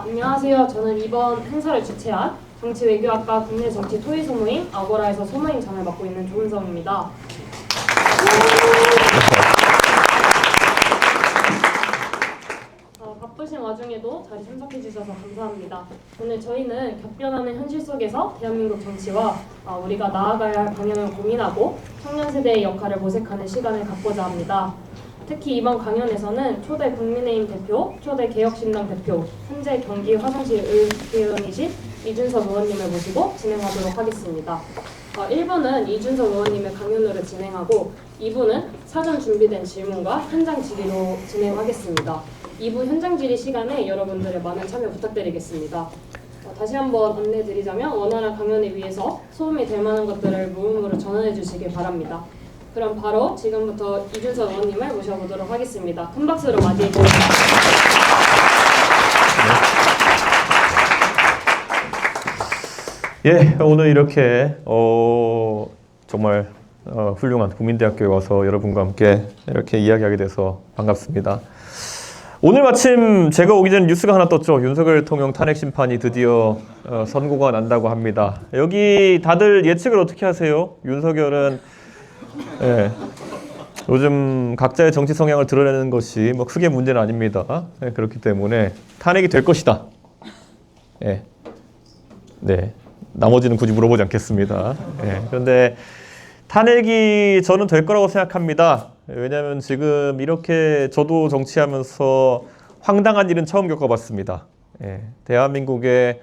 안녕하세요. 저는 이번 행사를 주최한 정치외교학과 국내 정치 토의 소모임 아고라에서 소모임장을 맡고 있는 조은성입니다. 바쁘신 와중에도 잘 참석해 주셔서 감사합니다. 오늘 저희는 격변하는 현실 속에서 대한민국 정치와 우리가 나아가야 할 방향을 고민하고 청년 세대의 역할을 모색하는 시간을 갖고자 합니다. 특히 이번 강연에서는 초대 국민의힘 대표, 초대 개혁신당 대표, 현재 경기 화성시 의원이신 이준석 의원님을 모시고 진행하도록 하겠습니다. 1부는 이준석 의원님의 강연으로 진행하고 2부는 사전 준비된 질문과 현장 질의로 진행하겠습니다. 2부 현장 질의 시간에 여러분들의 많은 참여 부탁드리겠습니다. 다시 한번 안내드리자면 원활한 강연을 위해서 소음이 될 만한 것들을 무음으로 전환해 주시길 바랍니다. 그럼 바로 지금부터 이준석 의원님을 모셔보도록 하겠습니다. 큰 박수로 맞이해 주세요. 예, 오늘 이렇게 정말 훌륭한 국민대학교에 와서 여러분과 함께 이렇게 이야기하게 돼서 반갑습니다. 오늘 마침 제가 오기 전에 뉴스가 하나 떴죠. 윤석열 대통령 탄핵 심판이 드디어 선고가 난다고 합니다. 여기 다들 예측을 어떻게 하세요? 윤석열은 요즘 각자의 정치 성향을 드러내는 것이 뭐 크게 문제는 아닙니다. 그렇기 때문에 탄핵이 될 것이다. 네, 나머지는 굳이 물어보지 않겠습니다. 그런데 탄핵이 저는 될 거라고 생각합니다. 왜냐하면 지금 이렇게 저도 정치하면서 황당한 일은 처음 겪어봤습니다. 대한민국의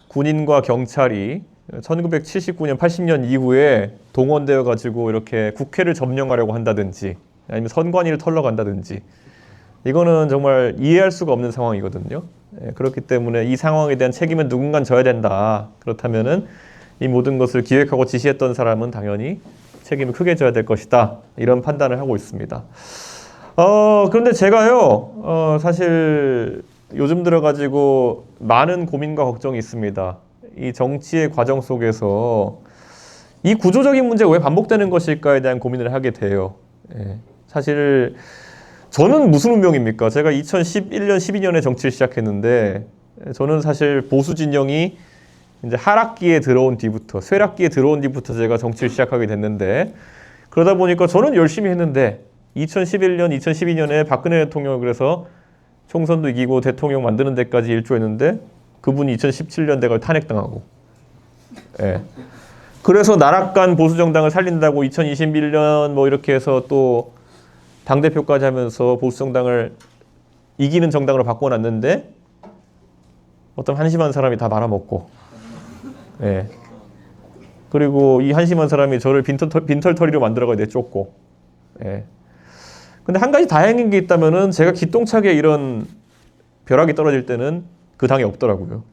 군인과 경찰이 1979년, 80년 이후에 동원되어 가지고 이렇게 국회를 점령하려고 한다든지 아니면 선관위를 털러 간다든지 이거는 정말 이해할 수가 없는 상황이거든요. 그렇기 때문에 이 상황에 대한 책임은 누군가 져야 된다. 그렇다면은 이 모든 것을 기획하고 지시했던 사람은 당연히 책임을 크게 져야 될 것이다. 이런 판단을 하고 있습니다. 그런데 제가요, 사실 요즘 들어가지고 많은 고민과 걱정이 있습니다. 이 정치의 과정 속에서 이 구조적인 문제가 왜 반복되는 것일까에 대한 고민을 하게 돼요. 사실 저는 무슨 운명입니까? 제가 2011년, 12년에 정치를 시작했는데 저는 사실 보수 진영이 이제 하락기에 들어온 뒤부터, 쇠락기에 들어온 뒤부터 제가 정치를 시작하게 됐는데 그러다 보니까 저는 열심히 했는데 2011년, 2012년에 박근혜 대통령을 그래서 총선도 이기고 대통령 만드는 데까지 일조했는데 그분이 2017년 돼가 탄핵당하고 그래서 나락간 보수정당을 살린다고 2021년 뭐 이렇게 해서 또 당대표까지 하면서 보수정당을 이기는 정당으로 바꿔놨는데 어떤 한심한 사람이 다 말아먹고 그리고 이 한심한 사람이 저를 빈털터리로 만들어가 내쫓고 근데 한 가지 다행인 게 있다면은 제가 기똥차게 이런 벼락이 떨어질 때는 그 당이 없더라고요.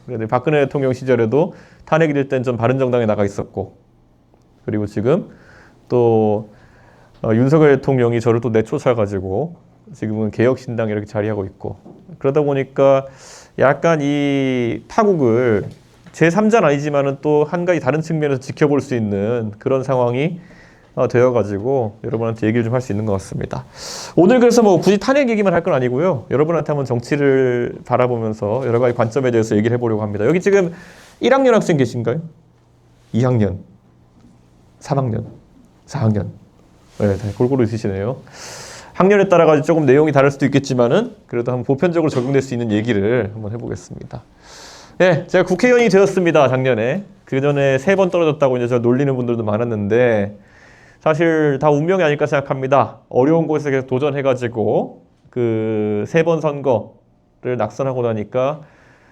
그런데 박근혜 대통령 시절에도 탄핵이 될 땐 전 바른정당에 나가 있었고 그리고 지금 또 윤석열 대통령이 저를 또 내쫓아가지고 지금은 개혁신당에 이렇게 자리하고 있고 그러다 보니까 약간 이 파국을 제3자는 아니지만은 또 한 가지 다른 측면에서 지켜볼 수 있는 그런 상황이 되어가지고 여러분한테 얘기를 좀 할 수 있는 것 같습니다. 오늘 그래서 뭐 굳이 탄핵 얘기만 할 건 아니고요. 여러분한테 한번 정치를 바라보면서 여러 가지 관점에 대해서 얘기를 해보려고 합니다. 여기 지금 1학년 학생 계신가요? 2학년, 3학년, 4학년. 네, 골고루 있으시네요. 학년에 따라 가지고 조금 내용이 다를 수도 있겠지만은 그래도 한번 보편적으로 적용될 수 있는 얘기를 한번 해보겠습니다. 네, 제가 국회의원이 되었습니다. 작년에. 그 전에 3번 떨어졌다고 이제 저 놀리는 분들도 많았는데 사실 다 운명이 아닐까 생각합니다. 어려운 곳에 계속 도전해가지고 그 3번 선거를 낙선하고 나니까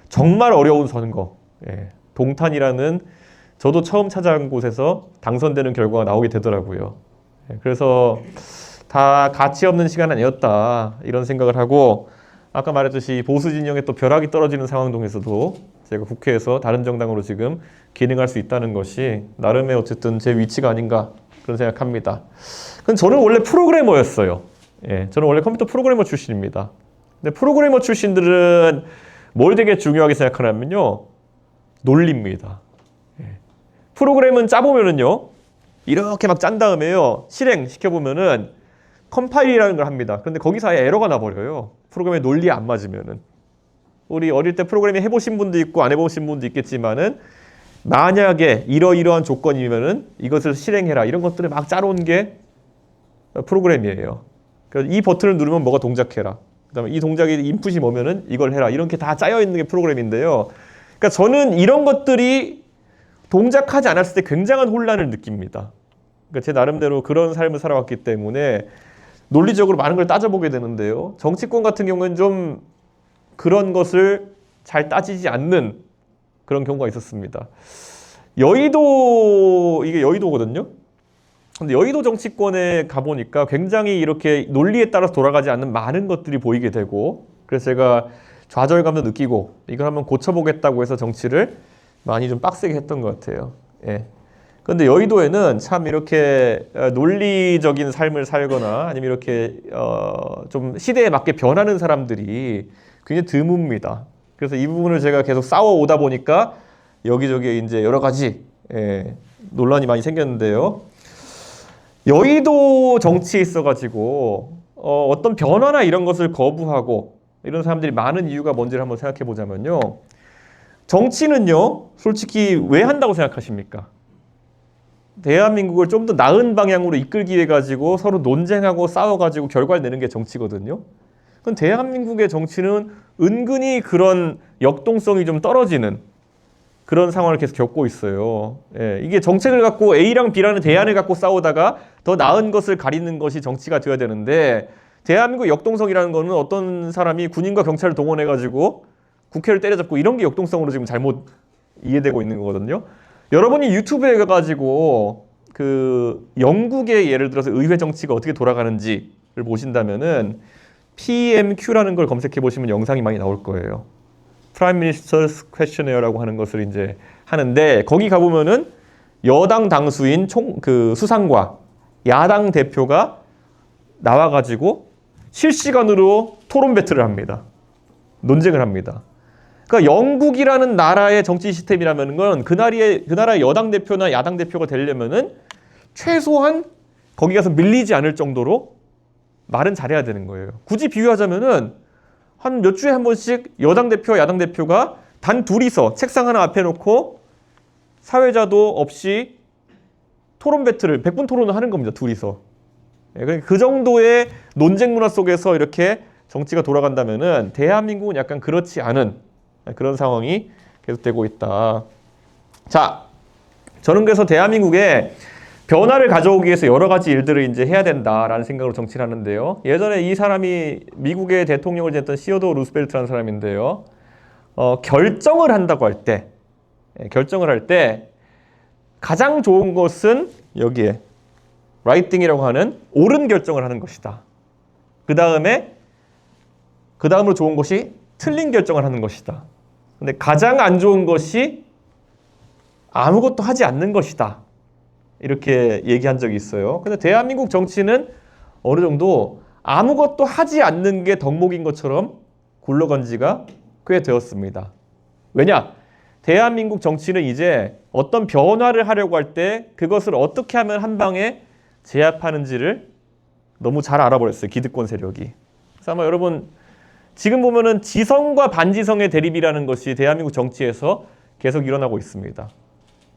정말 어려운 선거, 동탄이라는 저도 처음 찾아간 곳에서 당선되는 결과가 나오게 되더라고요. 그래서 다 가치 없는 시간 아니었다 이런 생각을 하고 아까 말했듯이 보수 진영에 또 벼락이 떨어지는 상황 중에서도 제가 국회에서 다른 정당으로 지금 기능할 수 있다는 것이 나름의 어쨌든 제 위치가 아닌가 그런 생각합니다. 근데 저는 원래 프로그래머였어요. 저는 원래 컴퓨터 프로그래머 출신입니다. 근데 프로그래머 출신들은 뭘 되게 중요하게 생각하냐면요. 논리입니다. 프로그램은 짜보면은요. 이렇게 막 짠 다음에요. 실행시켜보면은 컴파일이라는 걸 합니다. 그런데 거기서 아예 에러가 나버려요. 프로그램의 논리에 안 맞으면은. 우리 어릴 때 프로그래밍 해보신 분도 있고 안 해보신 분도 있겠지만은 만약에 이러이러한 조건이면은 이것을 실행해라 이런 것들을 막 짜놓은 게 프로그램이에요. 그래서 이 버튼을 누르면 뭐가 동작해라. 그다음에 이 동작의 인풋이 뭐면은 이걸 해라. 이런 게 다 짜여 있는 게 프로그램인데요. 그러니까 저는 이런 것들이 동작하지 않았을 때 굉장한 혼란을 느낍니다. 그러니까 제 나름대로 그런 삶을 살아왔기 때문에 논리적으로 많은 걸 따져보게 되는데요. 정치권 같은 경우는 좀 그런 것을 잘 따지지 않는 그런 경우가 있었습니다. 이게 여의도거든요. 근데 여의도 정치권에 가보니까 굉장히 이렇게 논리에 따라서 돌아가지 않는 많은 것들이 보이게 되고 그래서 제가 좌절감도 느끼고 이걸 한번 고쳐보겠다고 해서 정치를 많이 좀 빡세게 했던 것 같아요. 예. 근데 여의도에는 참 이렇게 논리적인 삶을 살거나 아니면 이렇게 좀 시대에 맞게 변하는 사람들이 굉장히 드뭅니다. 그래서 이 부분을 제가 계속 싸워오다 보니까 여기저기 이제 여러 가지 논란이 많이 생겼는데요. 여의도 정치에 있어가지고 어떤 변화나 이런 것을 거부하고 이런 사람들이 많은 이유가 뭔지를 한번 생각해 보자면요. 정치는요, 솔직히 왜 한다고 생각하십니까? 대한민국을 좀 더 나은 방향으로 이끌기 위해 가지고 서로 논쟁하고 싸워가지고 결과를 내는 게 정치거든요. 그럼 대한민국의 정치는 은근히 그런 역동성이 좀 떨어지는 그런 상황을 계속 겪고 있어요. 예, 이게 정책을 갖고 A랑 B라는 대안을 갖고 싸우다가 더 나은 것을 가리는 것이 정치가 되어야 되는데 대한민국 역동성이라는 거는 어떤 사람이 군인과 경찰을 동원해가지고 국회를 때려잡고 이런 게 역동성으로 지금 잘못 이해되고 있는 거거든요. 여러분이 유튜브에 가가지고 그 영국의 예를 들어서 의회 정치가 어떻게 돌아가는지를 보신다면은 PMQ라는 걸 검색해 보시면 영상이 많이 나올 거예요. Prime Minister's Questionnaires,라고 하는 것을 이제 하는데 거기 가보면은 여당 당수인 수상과 야당 대표가 나와가지고 실시간으로 토론 배틀을 합니다. 논쟁을 합니다. 그러니까 영국이라는 나라의 정치 시스템이라는 건 그 나라의 여당 대표나 야당 대표가 되려면은 최소한 거기 가서 밀리지 않을 정도로 말은 잘해야 되는 거예요. 굳이 비유하자면은 한 몇 주에 한 번씩 여당 대표와 야당 대표가 단 둘이서 책상 하나 앞에 놓고 사회자도 없이 토론 배틀을 100분 토론을 하는 겁니다. 둘이서. 그 정도의 논쟁 문화 속에서 이렇게 정치가 돌아간다면은 대한민국은 약간 그렇지 않은 그런 상황이 계속되고 있다. 자, 저는 그래서 대한민국에 변화를 가져오기 위해서 여러 가지 일들을 이제 해야 된다라는 생각으로 정치를 하는데요. 예전에 이 사람이 미국의 대통령을 지냈던 시어도어 루스벨트라는 사람인데요. 결정을 한다고 할 때, 결정을 할 때 가장 좋은 것은 여기에 라이팅이라고 하는 옳은 결정을 하는 것이다. 그 다음으로 좋은 것이 틀린 결정을 하는 것이다. 근데 가장 안 좋은 것이 아무것도 하지 않는 것이다. 이렇게 얘기한 적이 있어요. 근데 대한민국 정치는 어느 정도 아무것도 하지 않는 게 덕목인 것처럼 굴러간 지가 꽤 되었습니다. 왜냐? 대한민국 정치는 이제 어떤 변화를 하려고 할 때 그것을 어떻게 하면 한 방에 제압하는지를 너무 잘 알아버렸어요. 기득권 세력이. 그래서 아마 여러분 지금 보면은 지성과 반지성의 대립이라는 것이 대한민국 정치에서 계속 일어나고 있습니다.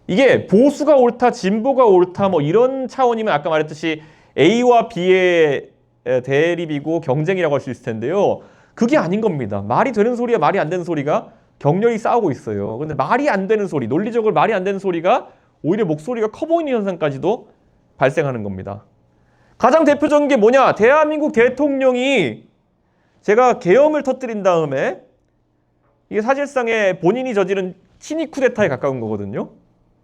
이게 보수가 옳다, 진보가 옳다 뭐 이런 차원이면 아까 말했듯이 A와 B의 대립이고 경쟁이라고 할 수 있을 텐데요. 그게 아닌 겁니다. 말이 되는 소리와 말이 안 되는 소리가 격렬히 싸우고 있어요. 근데 말이 안 되는 소리, 논리적으로 말이 안 되는 소리가 오히려 목소리가 커 보이는 현상까지도 발생하는 겁니다. 가장 대표적인 게 뭐냐? 대한민국 대통령이 제가 계엄을 터뜨린 다음에 이게 사실상의 본인이 저지른 친위 쿠데타에 가까운 거거든요.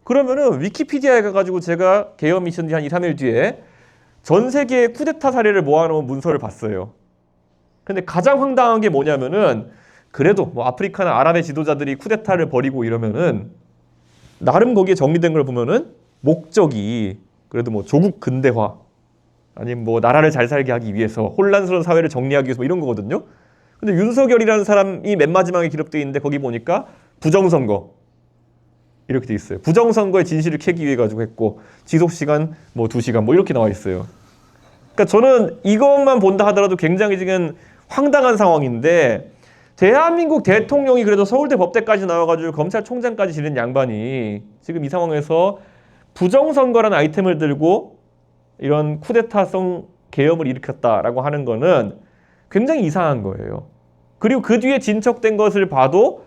그러면은 위키피디아에 가가지고 제가 계엄이 있은 지 한 2, 3일 뒤에 전 세계의 쿠데타 사례를 모아놓은 문서를 봤어요. 근데 가장 황당한 게 뭐냐면은 그래도 뭐 아프리카나 아랍의 지도자들이 쿠데타를 벌이고 이러면은 나름 거기에 정리된 걸 보면은 목적이 그래도 뭐 조국 근대화 아니면 뭐 나라를 잘 살게 하기 위해서 혼란스러운 사회를 정리하기 위해서 뭐 이런 거거든요. 근데 윤석열이라는 사람이 맨 마지막에 기록되어 있는데 거기 보니까 부정선거 이렇게 돼 있어요. 부정선거의 진실을 캐기 위해 가지고 했고 지속시간 뭐 2시간 뭐 이렇게 나와 있어요. 그러니까 저는 이것만 본다 하더라도 굉장히 지금 황당한 상황인데 대한민국 대통령이 그래도 서울대 법대까지 나와가지고 검찰총장까지 지낸 양반이 지금 이 상황에서 부정선거라는 아이템을 들고 이런 쿠데타성 계엄을 일으켰다라고 하는 거는 굉장히 이상한 거예요. 그리고 그 뒤에 진척된 것을 봐도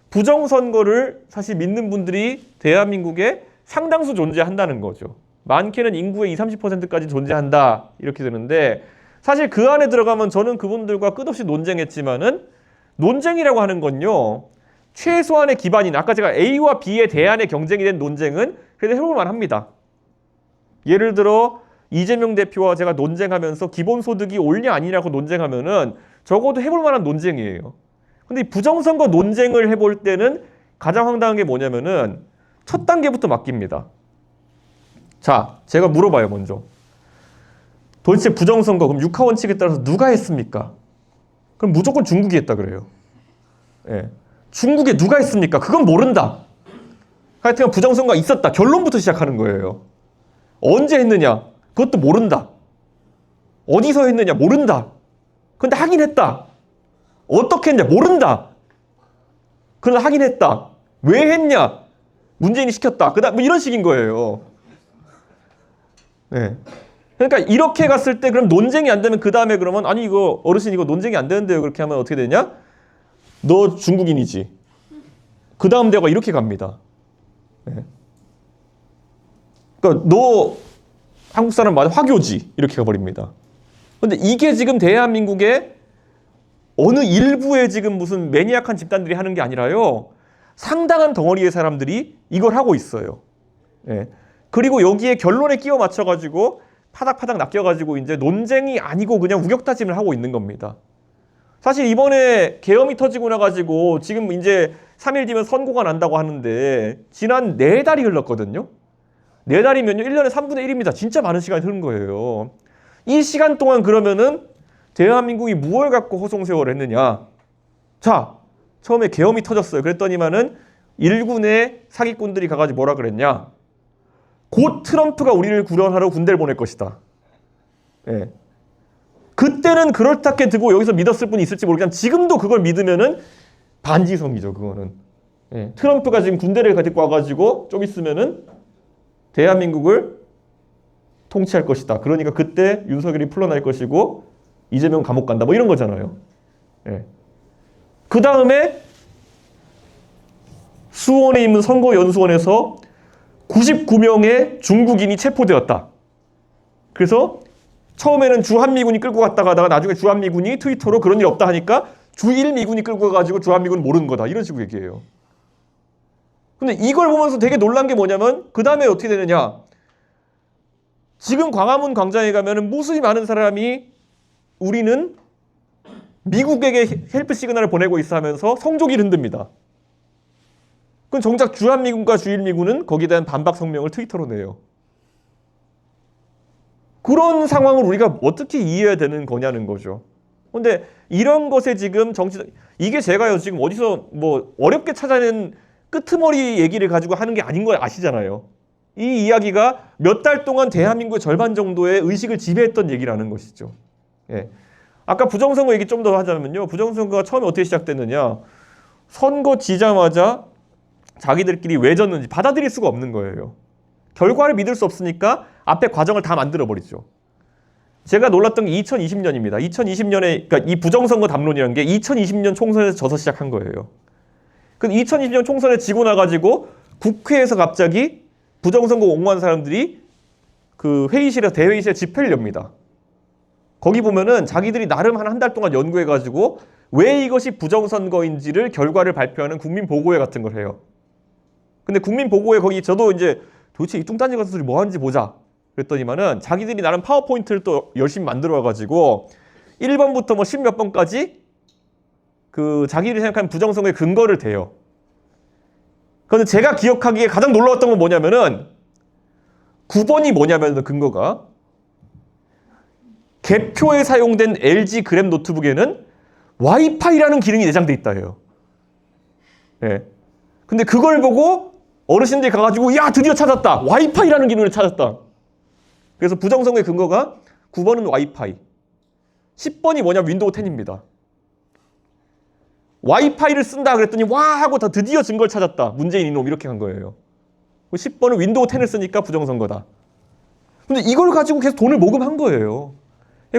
부정선거를 사실 믿는 분들이 대한민국에 상당수 존재한다는 거죠. 많게는 인구의 20, 30%까지 존재한다 이렇게 되는데 사실 그 안에 들어가면 저는 그분들과 끝없이 논쟁했지만은 논쟁이라고 하는 건요. 최소한의 기반인 아까 제가 A와 B의 대안의 경쟁이 된 논쟁은 그래도 해볼 만합니다. 예를 들어 이재명 대표와 제가 논쟁하면서 기본소득이 옳냐 아니냐고 논쟁하면은 적어도 해볼 만한 논쟁이에요. 근데 이 부정선거 논쟁을 해볼 때는 가장 황당한 게 뭐냐면은 첫 단계부터 맡깁니다. 자, 제가 물어봐요 먼저. 도대체 부정선거 그럼 육하 원칙에 따라서 누가 했습니까? 그럼 무조건 중국이 했다 그래요. 예. 중국에 누가 했습니까? 그건 모른다. 하여튼 부정선거가 있었다. 결론부터 시작하는 거예요. 언제 했느냐? 그것도 모른다. 어디서 했느냐? 모른다. 근데 하긴 했다. 어떻게 했냐? 모른다. 그러나 하긴 했다. 왜 했냐? 문재인이 시켰다. 그다음 뭐 이런 식인 거예요. 네. 그러니까 이렇게 갔을 때 그럼 논쟁이 안 되면 그 다음에 그러면 아니 이거 어르신 이거 논쟁이 안 되는데요. 그렇게 하면 어떻게 되냐? 너 중국인이지. 그 다음 대화가 이렇게 갑니다. 네. 그러니까 너 한국 사람 맞아? 화교지. 이렇게 가버립니다. 근데 이게 지금 대한민국의 어느 일부의 지금 무슨 매니악한 집단들이 하는 게 아니라요. 상당한 덩어리의 사람들이 이걸 하고 있어요. 예. 그리고 여기에 결론에 끼워 맞춰가지고 파닥파닥 낚여가지고 이제 논쟁이 아니고 그냥 우격다짐을 하고 있는 겁니다. 사실 이번에 계엄이 터지고 나가지고 지금 이제 3일 뒤면 선고가 난다고 하는데 지난 4달이 흘렀거든요. 4달이면요. 1년에 3분의 1입니다. 진짜 많은 시간이 흐른 거예요. 이 시간 동안 그러면은 대한민국이 무엇을 갖고 호송세월을 했느냐. 자, 처음에 계엄이 터졌어요. 그랬더니만은 일군의 사기꾼들이 가가지고 뭐라 그랬냐. 곧 트럼프가 우리를 구련하러 군대를 보낼 것이다. 예. 그때는 그럴듯하게 두고 여기서 믿었을 분이 있을지 모르겠지만 지금도 그걸 믿으면은 반지성이죠. 그거는. 예. 트럼프가 지금 군대를 가지고 와가지고 좀 있으면은 대한민국을 통치할 것이다. 그러니까 그때 윤석열이 풀려날 것이고 이재명 감옥 간다. 뭐 이런 거잖아요. 예. 그 다음에 수원에 있는 선거연수원에서 99명의 중국인이 체포되었다. 그래서 처음에는 주한미군이 끌고 갔다가 하다가 나중에 주한미군이 트위터로 그런 일 없다 하니까 주1미군이 끌고 가가지고 주한미군은 모르는 거다. 이런 식으로 얘기해요. 근데 이걸 보면서 되게 놀란 게 뭐냐면 그 다음에 어떻게 되느냐. 지금 광화문 광장에 가면은 무수히 많은 사람이 우리는 미국에게 헬프 시그널을 보내고 있어 하면서 성조기를 흔듭니다. 그럼 정작 주한미군과 주일미군은 거기에 대한 반박 성명을 트위터로 내요. 그런 상황을 우리가 어떻게 이해해야 되는 거냐는 거죠. 근데 이런 것에 지금 이게 제가요 지금 어디서 뭐 어렵게 찾아낸 끄트머리 얘기를 가지고 하는 게 아닌 거 아시잖아요. 이 이야기가 몇 달 동안 대한민국의 절반 정도의 의식을 지배했던 얘기라는 것이죠. 예. 아까 부정선거 얘기 좀 더 하자면요. 부정선거가 처음에 어떻게 시작됐느냐. 선거 지자마자 자기들끼리 왜 졌는지 받아들일 수가 없는 거예요. 결과를 믿을 수 없으니까 앞에 과정을 다 만들어버리죠. 제가 놀랐던 게 2020년입니다. 2020년에 그러니까 이 부정선거 담론이라는 게 2020년 총선에서 져서 시작한 거예요. 그 2020년 총선에 지고 나가지고 국회에서 갑자기 부정선거 옹호한 사람들이 그 회의실에서 대회의실에 집회를 엽니다. 거기 보면은 자기들이 나름 한 달 동안 연구해가지고 왜 이것이 부정선거인지를 결과를 발표하는 국민보고회 같은 걸 해요. 근데 국민보고회 거기 저도 이제 도대체 이 뚱딴지 같은 소리 뭐 하는지 보자. 그랬더니만은 자기들이 나름 파워포인트를 또 열심히 만들어 와가지고 1번부터 뭐 10몇 번까지 그 자기들이 생각하는 부정선거의 근거를 대요. 그런데 제가 기억하기에 가장 놀라웠던 건 뭐냐면은 9번이 뭐냐면 근거가 개표에 사용된 LG 그램 노트북에는 와이파이라는 기능이 내장돼 있다 해요. 예. 근데 그걸 보고 어르신들이 가가지고 야 드디어 찾았다. 와이파이라는 기능을 찾았다. 그래서 부정선거의 근거가 9번은 와이파이, 10번이 뭐냐 윈도우 10입니다. 와이파이를 쓴다 그랬더니 와 하고 다 드디어 증거를 찾았다. 문재인 이놈 이렇게 한 거예요. 10번은 윈도우 10을 쓰니까 부정선거다. 근데 이걸 가지고 계속 돈을 모금한 거예요.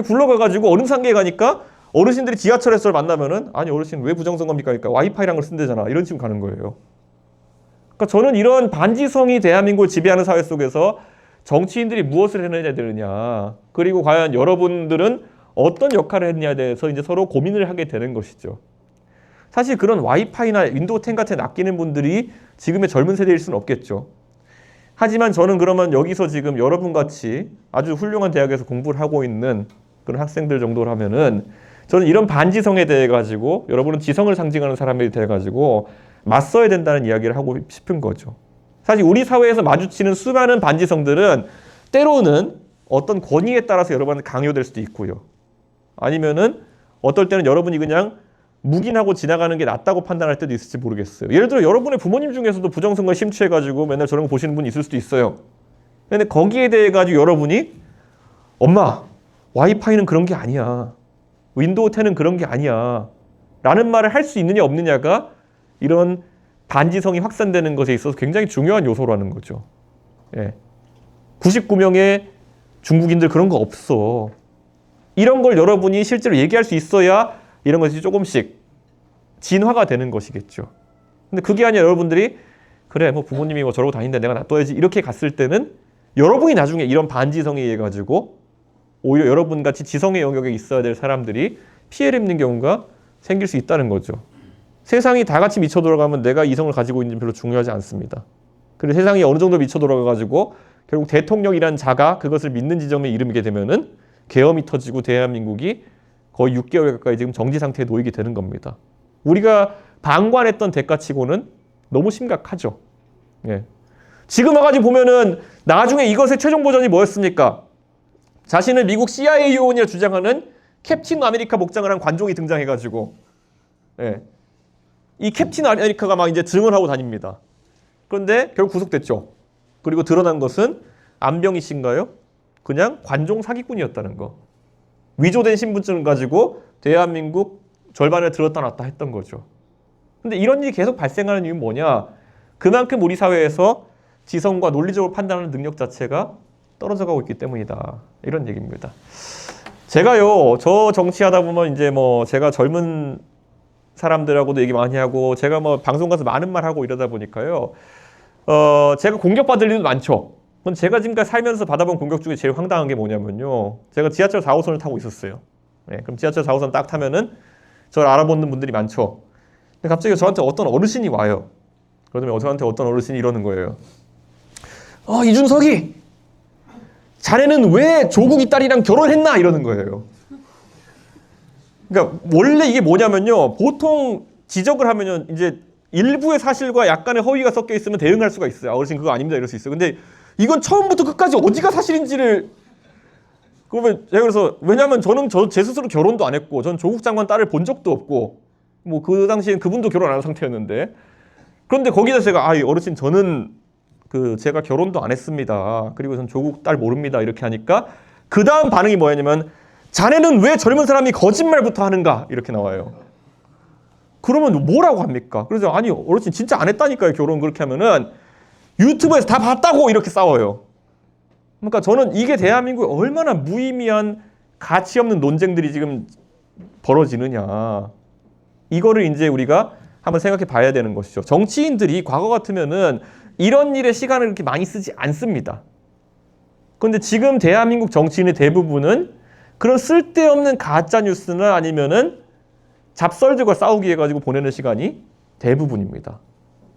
굴러가가지고 어느 상계에 가니까 어르신들이 지하철에서 만나면은 아니 어르신 왜 부정선거입니까? 그러니까 와이파이란 걸 쓴대잖아. 이런 식으로 가는 거예요. 그러니까 저는 이런 반지성이 대한민국을 지배하는 사회 속에서 정치인들이 무엇을 해내야 되느냐, 그리고 과연 여러분들은 어떤 역할을 했느냐에 대해서 이제 서로 고민을 하게 되는 것이죠. 사실 그런 와이파이나 윈도우 10 같은 아끼는 분들이 지금의 젊은 세대일 수는 없겠죠. 하지만 저는 그러면 여기서 지금 여러분같이 아주 훌륭한 대학에서 공부를 하고 있는 그런 학생들 정도라면은 저는 이런 반지성에 대해 가지고 여러분은 지성을 상징하는 사람에 대해 가지고 맞서야 된다는 이야기를 하고 싶은 거죠. 사실 우리 사회에서 마주치는 수많은 반지성들은 때로는 어떤 권위에 따라서 여러분한테 강요될 수도 있고요. 아니면은 어떨 때는 여러분이 그냥 묵인하고 지나가는 게 낫다고 판단할 때도 있을지 모르겠어요. 예를 들어 여러분의 부모님 중에서도 부정선거에 심취해가지고 맨날 저런 거 보시는 분이 있을 수도 있어요. 근데 거기에 대해 가지고 여러분이 엄마 와이파이는 그런 게 아니야. 윈도우 10은 그런 게 아니야. 라는 말을 할 수 있느냐 없느냐가 이런 반지성이 확산되는 것에 있어서 굉장히 중요한 요소라는 거죠. 예. 99명의 중국인들 그런 거 없어. 이런 걸 여러분이 실제로 얘기할 수 있어야 이런 것이 조금씩 진화가 되는 것이겠죠. 근데 그게 아니라 여러분들이 그래 뭐 부모님이 뭐 저러고 다닌다 내가 놔둬야지 이렇게 갔을 때는 여러분이 나중에 이런 반지성에 의해 가지고 오히려 여러분같이 지성의 영역에 있어야 될 사람들이 피해를 입는 경우가 생길 수 있다는 거죠. 세상이 다 같이 미쳐 돌아가면 내가 이성을 가지고 있는지 별로 중요하지 않습니다. 그리고 세상이 어느 정도 미쳐 돌아가가지고 결국 대통령이란 자가 그것을 믿는 지점에 이르게 되면은 계엄이 터지고 대한민국이 거의 6개월 가까이 지금 정지 상태에 놓이게 되는 겁니다. 우리가 방관했던 대가치고는 너무 심각하죠. 예. 지금 와가지고 보면은 나중에 이것의 최종 버전이 뭐였습니까? 자신을 미국 CIA 요원이라 주장하는 캡틴 아메리카 복장을 한 관종이 등장해가지고, 예. 이 캡틴 아메리카가 막 이제 증언하고 다닙니다. 그런데 결국 구속됐죠. 그리고 드러난 것은 안병희 씨인가요? 그냥 관종 사기꾼이었다는 거. 위조된 신분증을 가지고 대한민국 절반을 들었다 놨다 했던 거죠. 근데 이런 일이 계속 발생하는 이유는 뭐냐? 그만큼 우리 사회에서 지성과 논리적으로 판단하는 능력 자체가 떨어져 가고 있기 때문이다. 이런 얘기입니다. 제가요, 저 정치하다 보면 이제 뭐 제가 젊은 사람들하고도 얘기 많이 하고 제가 뭐 방송 가서 많은 말 하고 이러다 보니까요. 제가 공격받을 일도 많죠. 제가 지금까지 살면서 받아본 공격 중에 제일 황당한 게 뭐냐면요. 제가 지하철 4호선을 타고 있었어요. 네, 그럼 지하철 4호선 딱 타면은 저를 알아보는 분들이 많죠. 근데 갑자기 저한테 어떤 어르신이 와요. 그러면 저한테 어떤 어르신이 이러는 거예요. 이준석이 자네는 왜 조국이 딸이랑 결혼했나? 이러는 거예요. 그러니까 원래 이게 뭐냐면요. 보통 지적을 하면요. 이제 일부의 사실과 약간의 허위가 섞여 있으면 대응할 수가 있어요. 어르신 그거 아닙니다. 이럴 수 있어요. 근데 이건 처음부터 끝까지 어디가 사실인지를 그러면 제가 그래서 왜냐하면 저는 제 스스로 결혼도 안 했고 전 조국 장관 딸을 본 적도 없고 뭐 그 당시엔 그분도 결혼 안 한 상태였는데 그런데 거기다 제가 어르신 저는 제가 결혼도 안 했습니다. 그리고 전 조국 딸 모릅니다. 이렇게 하니까 그 다음 반응이 뭐였냐면 자네는 왜 젊은 사람이 거짓말부터 하는가 이렇게 나와요. 그러면 뭐라고 합니까? 그래서 아니 어르신 진짜 안 했다니까요. 결혼 그렇게 하면은 유튜브에서 다 봤다고 이렇게 싸워요. 그러니까 저는 이게 대한민국에 얼마나 무의미한 가치 없는 논쟁들이 지금 벌어지느냐. 이거를 이제 우리가 한번 생각해 봐야 되는 것이죠. 정치인들이 과거 같으면은 이런 일에 시간을 그렇게 많이 쓰지 않습니다. 그런데 지금 대한민국 정치인의 대부분은 그런 쓸데없는 가짜 뉴스나 아니면은 잡설들과 싸우기 해가지고 보내는 시간이 대부분입니다.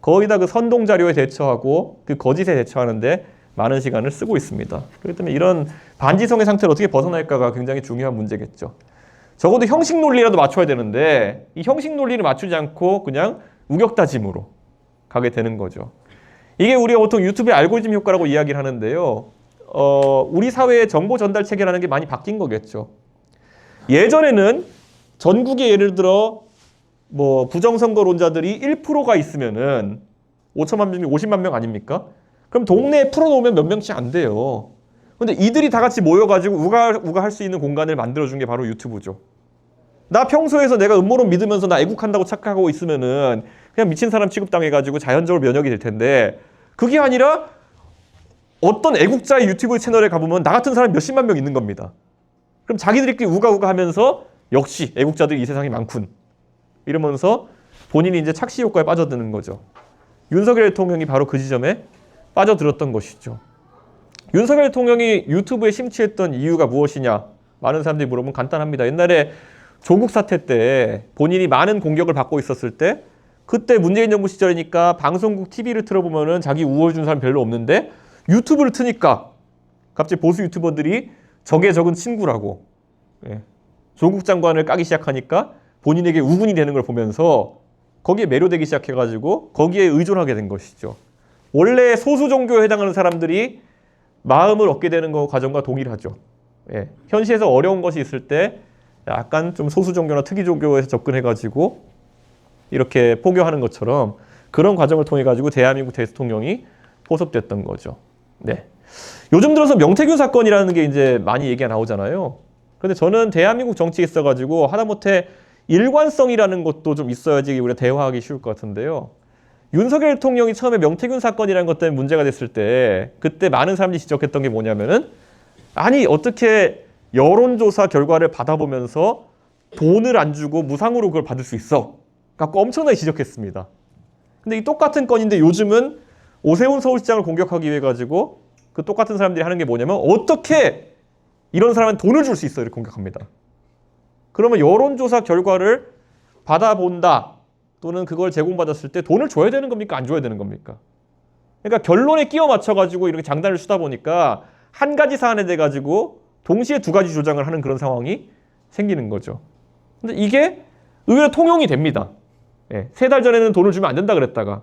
거의 다 그 선동 자료에 대처하고 그 거짓에 대처하는데 많은 시간을 쓰고 있습니다. 그렇기 때문에 이런 반지성의 상태를 어떻게 벗어날까가 굉장히 중요한 문제겠죠. 적어도 형식 논리라도 맞춰야 되는데 이 형식 논리를 맞추지 않고 그냥 우격다짐으로 가게 되는 거죠. 이게 우리가 보통 유튜브의 알고리즘 효과라고 이야기를 하는데요. 우리 사회의 정보 전달 체계라는 게 많이 바뀐 거겠죠. 예전에는 전국에 예를 들어 뭐 부정선거론자들이 1%가 있으면은 5천만 명, 50만 명 아닙니까? 그럼 동네에 풀어놓으면 몇 명씩 안 돼요. 근데 이들이 다 같이 모여가지고 우가할 수 있는 공간을 만들어준 게 바로 유튜브죠. 나 평소에서 내가 음모론 믿으면서 나 애국한다고 착각하고 있으면은 그냥 미친 사람 취급당해가지고 자연적으로 면역이 될 텐데 그게 아니라 어떤 애국자의 유튜브 채널에 가보면 나 같은 사람 몇십만 명 있는 겁니다. 그럼 자기들끼리 우가우가 하면서 역시 애국자들이 이 세상에 많군. 이러면서 본인이 이제 착시 효과에 빠져드는 거죠. 윤석열 대통령이 바로 그 지점에 빠져들었던 것이죠. 윤석열 대통령이 유튜브에 심취했던 이유가 무엇이냐? 많은 사람들이 물어보면 간단합니다. 옛날에 조국 사태 때 본인이 많은 공격을 받고 있었을 때 그때 문재인 정부 시절이니까 방송국 TV를 틀어보면은 자기 우월 준 사람 별로 없는데 유튜브를 트니까 갑자기 보수 유튜버들이 적의 적은 친구라고 조국 장관을 까기 시작하니까 본인에게 우군이 되는 걸 보면서 거기에 매료되기 시작해가지고 거기에 의존하게 된 것이죠. 원래 소수 종교에 해당하는 사람들이 마음을 얻게 되는 거 과정과 동일하죠. 현시에서 어려운 것이 있을 때 약간 좀 소수 종교나 특이 종교에서 접근해가지고 이렇게 포교하는 것처럼 그런 과정을 통해 가지고 대한민국 대통령이 포섭됐던 거죠. 네. 요즘 들어서 명태균 사건이라는 게 이제 많이 얘기가 나오잖아요. 근데 저는 대한민국 정치에 있어가지고 하다못해 일관성이라는 것도 좀 있어야지 우리가 대화하기 쉬울 것 같은데요. 윤석열 대통령이 처음에 명태균 사건이라는 것 때문에 문제가 됐을 때 그때 많은 사람들이 지적했던 게 뭐냐면은 아니 어떻게 여론조사 결과를 받아보면서 돈을 안 주고 무상으로 그걸 받을 수 있어? 갖고 엄청나게 지적했습니다. 근데 이 똑같은 건인데 요즘은 오세훈 서울시장을 공격하기 위해 가지고 그 똑같은 사람들이 하는 게 뭐냐면 어떻게 이런 사람한테 돈을 줄 수 있어? 이렇게 공격합니다. 그러면 여론조사 결과를 받아본다 또는 그걸 제공받았을 때 돈을 줘야 되는 겁니까? 안 줘야 되는 겁니까? 그러니까 결론에 끼워 맞춰가지고 이렇게 장단을 치다 보니까 한 가지 사안에 대해 가지고 동시에 두 가지 주장을 하는 그런 상황이 생기는 거죠. 근데 이게 의외로 통용이 됩니다. 세 달 전에는 돈을 주면 안 된다 그랬다가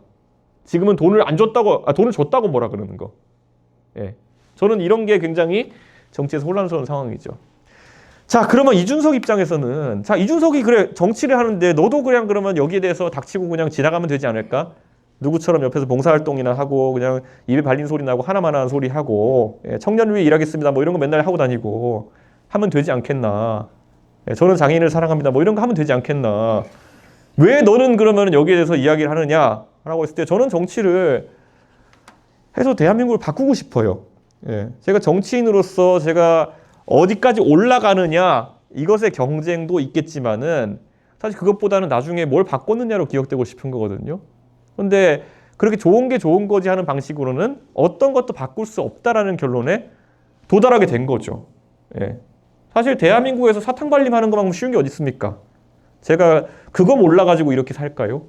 지금은 돈을 안 줬다고, 돈을 줬다고 뭐라 그러는 거. 저는 이런 게 굉장히 정치에서 혼란스러운 상황이죠. 자, 그러면 이준석 입장에서는 자, 이준석이 그래 정치를 하는데 너도 그냥 그러면 여기에 대해서 닥치고 그냥 지나가면 되지 않을까? 누구처럼 옆에서 봉사활동이나 하고 그냥 입에 발린 소리 나고 하나만 하는 소리 하고 청년을 위해 일하겠습니다 뭐 이런 거 맨날 하고 다니고 하면 되지 않겠나? 저는 장애인을 사랑합니다 뭐 이런 거 하면 되지 않겠나? 왜 너는 그러면 여기에 대해서 이야기를 하느냐라고 했을 때 저는 정치를 해서 대한민국을 바꾸고 싶어요. 제가 정치인으로서 제가 어디까지 올라가느냐 이것의 경쟁도 있겠지만은 사실 그것보다는 나중에 뭘 바꿨느냐로 기억되고 싶은 거거든요. 근데 그렇게 좋은 게 좋은 거지 하는 방식으로는 어떤 것도 바꿀 수 없다라는 결론에 도달하게 된 거죠. 사실 대한민국에서 사탕 발림하는 것만큼 쉬운 게 어디 있습니까? 제가 그거 몰라가지고 이렇게 살까요?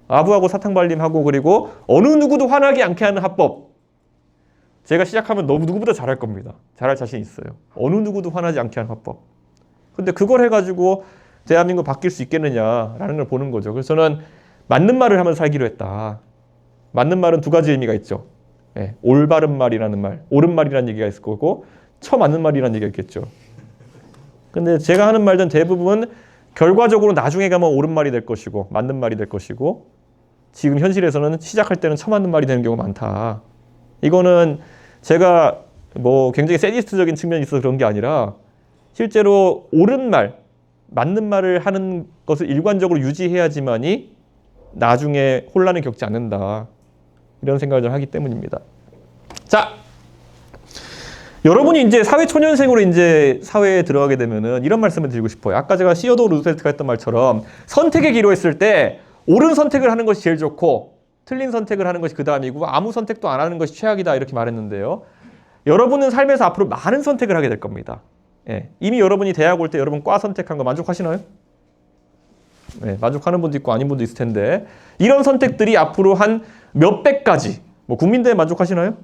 아부하고 사탕 발림하고 그리고 어느 누구도 화나게 않게 하는 합법. 제가 시작하면 너무 누구보다 잘할 겁니다. 잘할 자신 있어요. 어느 누구도 화나지 않게 하는 합법. 근데 그걸 해가지고 대한민국 바뀔 수 있겠느냐라는 걸 보는 거죠. 그래서 저는 맞는 말을 하면서 살기로 했다. 맞는 말은 두 가지 의미가 있죠. 올바른 말이라는 말, 옳은 말이라는 얘기가 있을 거고 처맞는 말이라는 얘기가 있겠죠. 근데 제가 하는 말들은 대부분 결과적으로 나중에 가면 옳은 말이 될 것이고 맞는 말이 될 것이고 지금 현실에서는 시작할 때는 처맞는 말이 되는 경우가 많다. 이거는 제가 뭐 굉장히 세디스트적인 측면이 있어서 그런 게 아니라 실제로 옳은 말, 맞는 말을 하는 것을 일관적으로 유지해야지만이 나중에 혼란을 겪지 않는다. 이런 생각을 좀 하기 때문입니다. 자, 여러분이 이제 사회 초년생으로 이제 사회에 들어가게 되면은 이런 말씀을 드리고 싶어요. 아까 제가 시어도 루스벨트가 했던 말처럼 선택의 기로 했을 때 옳은 선택을 하는 것이 제일 좋고 틀린 선택을 하는 것이 그 다음이고 아무 선택도 안 하는 것이 최악이다 이렇게 말했는데요. 여러분은 삶에서 앞으로 많은 선택을 하게 될 겁니다. 이미 여러분이 대학 올 때 여러분 과 선택한 거 만족하시나요? 만족하는 분도 있고 아닌 분도 있을 텐데 이런 선택들이 앞으로 한 몇백 가지 뭐 국민대회 만족하시나요?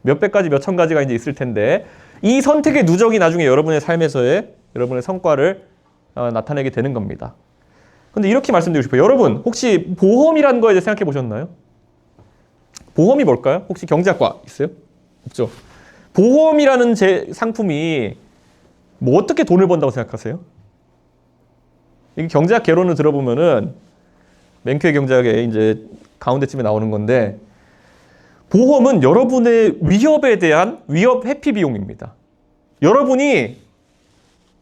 몇백 가지 몇천 가지가 이제 있을 텐데 이 선택의 누적이 나중에 여러분의 삶에서의 여러분의 성과를 나타내게 되는 겁니다. 근데 이렇게 말씀드리고 싶어요. 여러분 혹시 보험이라는 거에 대해 생각해 보셨나요? 보험이 뭘까요? 혹시 경제학과 있어요? 없죠? 보험이라는 상품이 뭐 어떻게 돈을 번다고 생각하세요? 이게 경제학 개론을 들어보면은 맹쾌 경제학의 이제 가운데쯤에 나오는 건데 보험은 여러분의 위협에 대한 위협 회피 비용입니다. 여러분이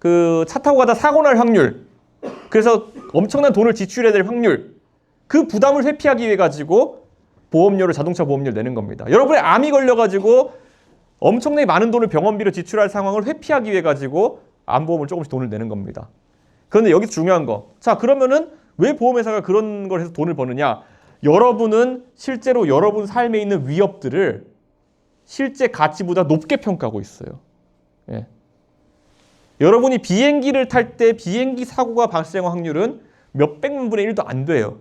그 차 타고 가다 사고 날 확률, 그래서 엄청난 돈을 지출해야 될 확률, 그 부담을 회피하기 위해 가지고 보험료를 자동차 보험료를 내는 겁니다. 여러분의 암이 걸려가지고 엄청나게 많은 돈을 병원비로 지출할 상황을 회피하기 위해 가지고 암보험을 조금씩 돈을 내는 겁니다. 그런데 여기서 중요한 거, 자 그러면은 왜 보험회사가 그런 걸 해서 돈을 버느냐? 여러분은 실제로 여러분 삶에 있는 위협들을 실제 가치보다 높게 평가하고 있어요. 예. 여러분이 비행기를 탈 때 비행기 사고가 발생할 확률은 몇백만 분의 1도 안 돼요.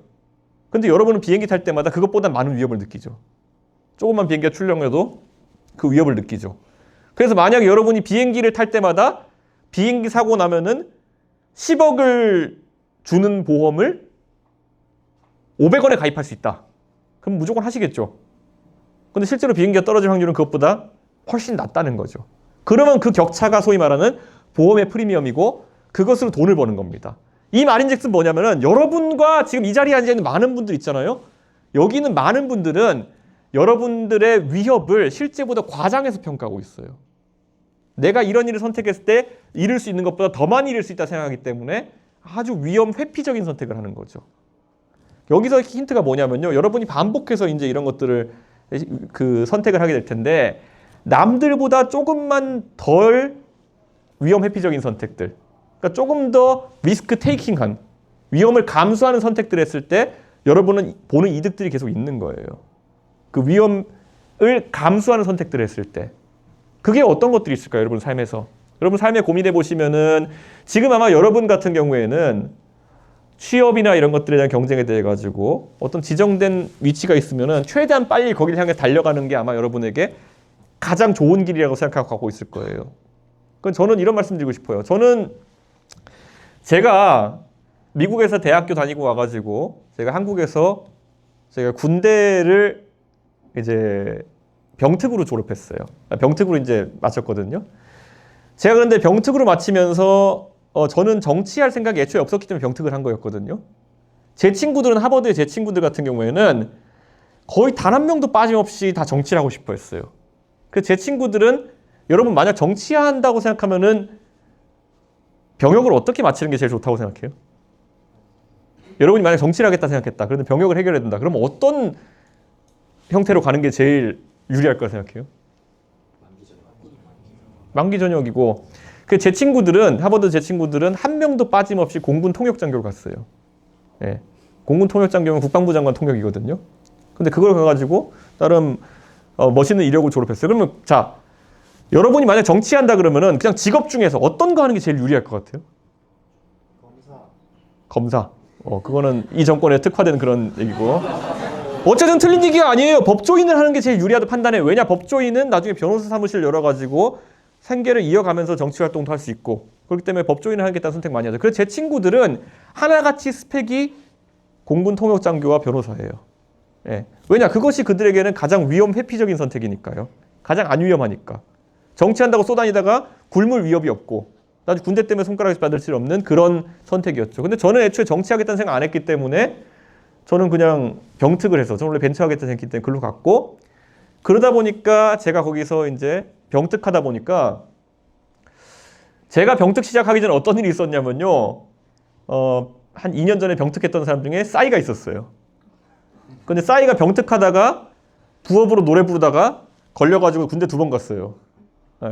근데 여러분은 비행기 탈 때마다 그것보다 많은 위협을 느끼죠. 조금만 비행기가 출렁여도 그 위협을 느끼죠. 그래서 만약에 여러분이 비행기를 탈 때마다 비행기 사고 나면은 10억을 주는 보험을 500원에 가입할 수 있다. 그럼 무조건 하시겠죠. 근데 실제로 비행기가 떨어질 확률은 그것보다 훨씬 낮다는 거죠. 그러면 그 격차가 소위 말하는 보험의 프리미엄이고 그것으로 돈을 버는 겁니다. 이 말인즉슨 뭐냐면은 여러분과 지금 이 자리에 앉아 있는 많은 분들 있잖아요. 여기 있는 많은 분들은 여러분들의 위협을 실제보다 과장해서 평가하고 있어요. 내가 이런 일을 선택했을 때 잃을 수 있는 것보다 더 많이 잃을 수 있다 생각하기 때문에 아주 위험 회피적인 선택을 하는 거죠. 여기서 힌트가 뭐냐면요. 여러분이 반복해서 이제 이런 것들을 그 선택을 하게 될 텐데 남들보다 조금만 덜 위험 회피적인 선택들, 그러니까 조금 더 리스크 테이킹한 위험을 감수하는 선택들을 했을 때 여러분은 보는 이득들이 계속 있는 거예요. 그 위험을 감수하는 선택들을 했을 때 그게 어떤 것들이 있을까요? 여러분 삶에서. 여러분 삶에 고민해 보시면은 지금 아마 여러분 같은 경우에는 취업이나 이런 것들에 대한 경쟁에 대해 가지고 어떤 지정된 위치가 있으면은 최대한 빨리 거기를 향해 달려가는 게 아마 여러분에게 가장 좋은 길이라고 생각하고 가고 있을 거예요. 그건 저는 이런 말씀 드리고 싶어요. 저는 제가 미국에서 대학교 다니고 와가지고 제가 한국에서 제가 군대를 이제 병특으로 졸업했어요. 병특으로 이제 마쳤거든요. 제가 그런데 병특으로 마치면서 저는 정치할 생각이 애초에 없었기 때문에 병특을 한 거였거든요. 제 친구들은 하버드의 제 친구들 같은 경우에는 거의 단 한 명도 빠짐없이 다 정치를 하고 싶어 했어요. 그래서 제 친구들은 여러분 만약 정치한다고 생각하면은 병역을 어떻게 마치는 게 제일 좋다고 생각해요? 여러분이 만약 정치를 하겠다 생각했다. 그런데 병역을 해결해야 된다. 그러면 어떤 형태로 가는 게 제일 유리할 거라 생각해요? 만기 전역이고 제 친구들은 하버드 제 친구들은 한 명도 빠짐없이 공군 통역장교를 갔어요. 예. 공군 통역장교면 국방부 장관 통역이거든요. 근데 그걸 가가지고 나름 멋있는 이력을 졸업했어요. 그러면 자 여러분이 만약 정치한다 그러면은 그냥 직업 중에서 어떤 거 하는 게 제일 유리할 것 같아요? 검사. 그거는 이 정권에 특화된 그런 얘기고. 어쨌든 틀린 얘기가 아니에요. 법조인을 하는 게 제일 유리하다 판단해요. 왜냐? 법조인은 나중에 변호사 사무실 열어가지고 생계를 이어가면서 정치 활동도 할 수 있고 그렇기 때문에 법조인을 하겠다는 선택 많이 하죠. 그래서 제 친구들은 하나같이 스펙이 공군 통역장교와 변호사예요. 예. 왜냐? 그것이 그들에게는 가장 위험 회피적인 선택이니까요. 가장 안 위험하니까. 정치한다고 쏘다니다가 굶을 위협이 없고 나중에 군대 때문에 손가락에서 받을 수 없는 그런 선택이었죠. 근데 저는 애초에 정치하겠다는 생각 안 했기 때문에 저는 그냥 병특을 해서 저는 원래 벤처하겠다는 생각했기 때문에 글로 갔고 그러다 보니까 제가 거기서 이제 병특하다 보니까 제가 병특 시작하기 전에 어떤 일이 있었냐면요. 한 2년 전에 병특했던 사람 중에 싸이가 있었어요. 근데 싸이가 병특하다가 부업으로 노래 부르다가 걸려가지고 군대 2번 갔어요.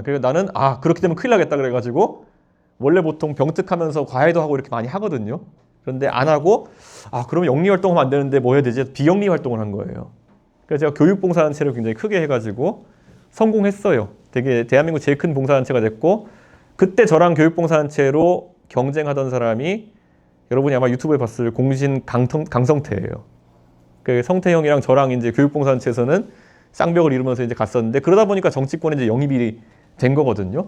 그래서 나는 그렇게 되면 큰일 나겠다 그래가지고 원래 보통 병특하면서 과외도 하고 이렇게 많이 하거든요. 그런데 안 하고 그러면 영리 활동하면 안 되는데 뭐 해야 되지? 비영리 활동을 한 거예요. 그래서 제가 교육봉사단체를 굉장히 크게 해가지고 성공했어요. 되게 대한민국 제일 큰 봉사단체가 됐고 그때 저랑 교육봉사단체로 경쟁하던 사람이 여러분이 아마 유튜브에 봤을 공신 강성태예요. 그 성태 형이랑 저랑 이제 교육봉사단체에서는 쌍벽을 이루면서 이제 갔었는데 그러다 보니까 정치권에 이제 영입이 된 거거든요.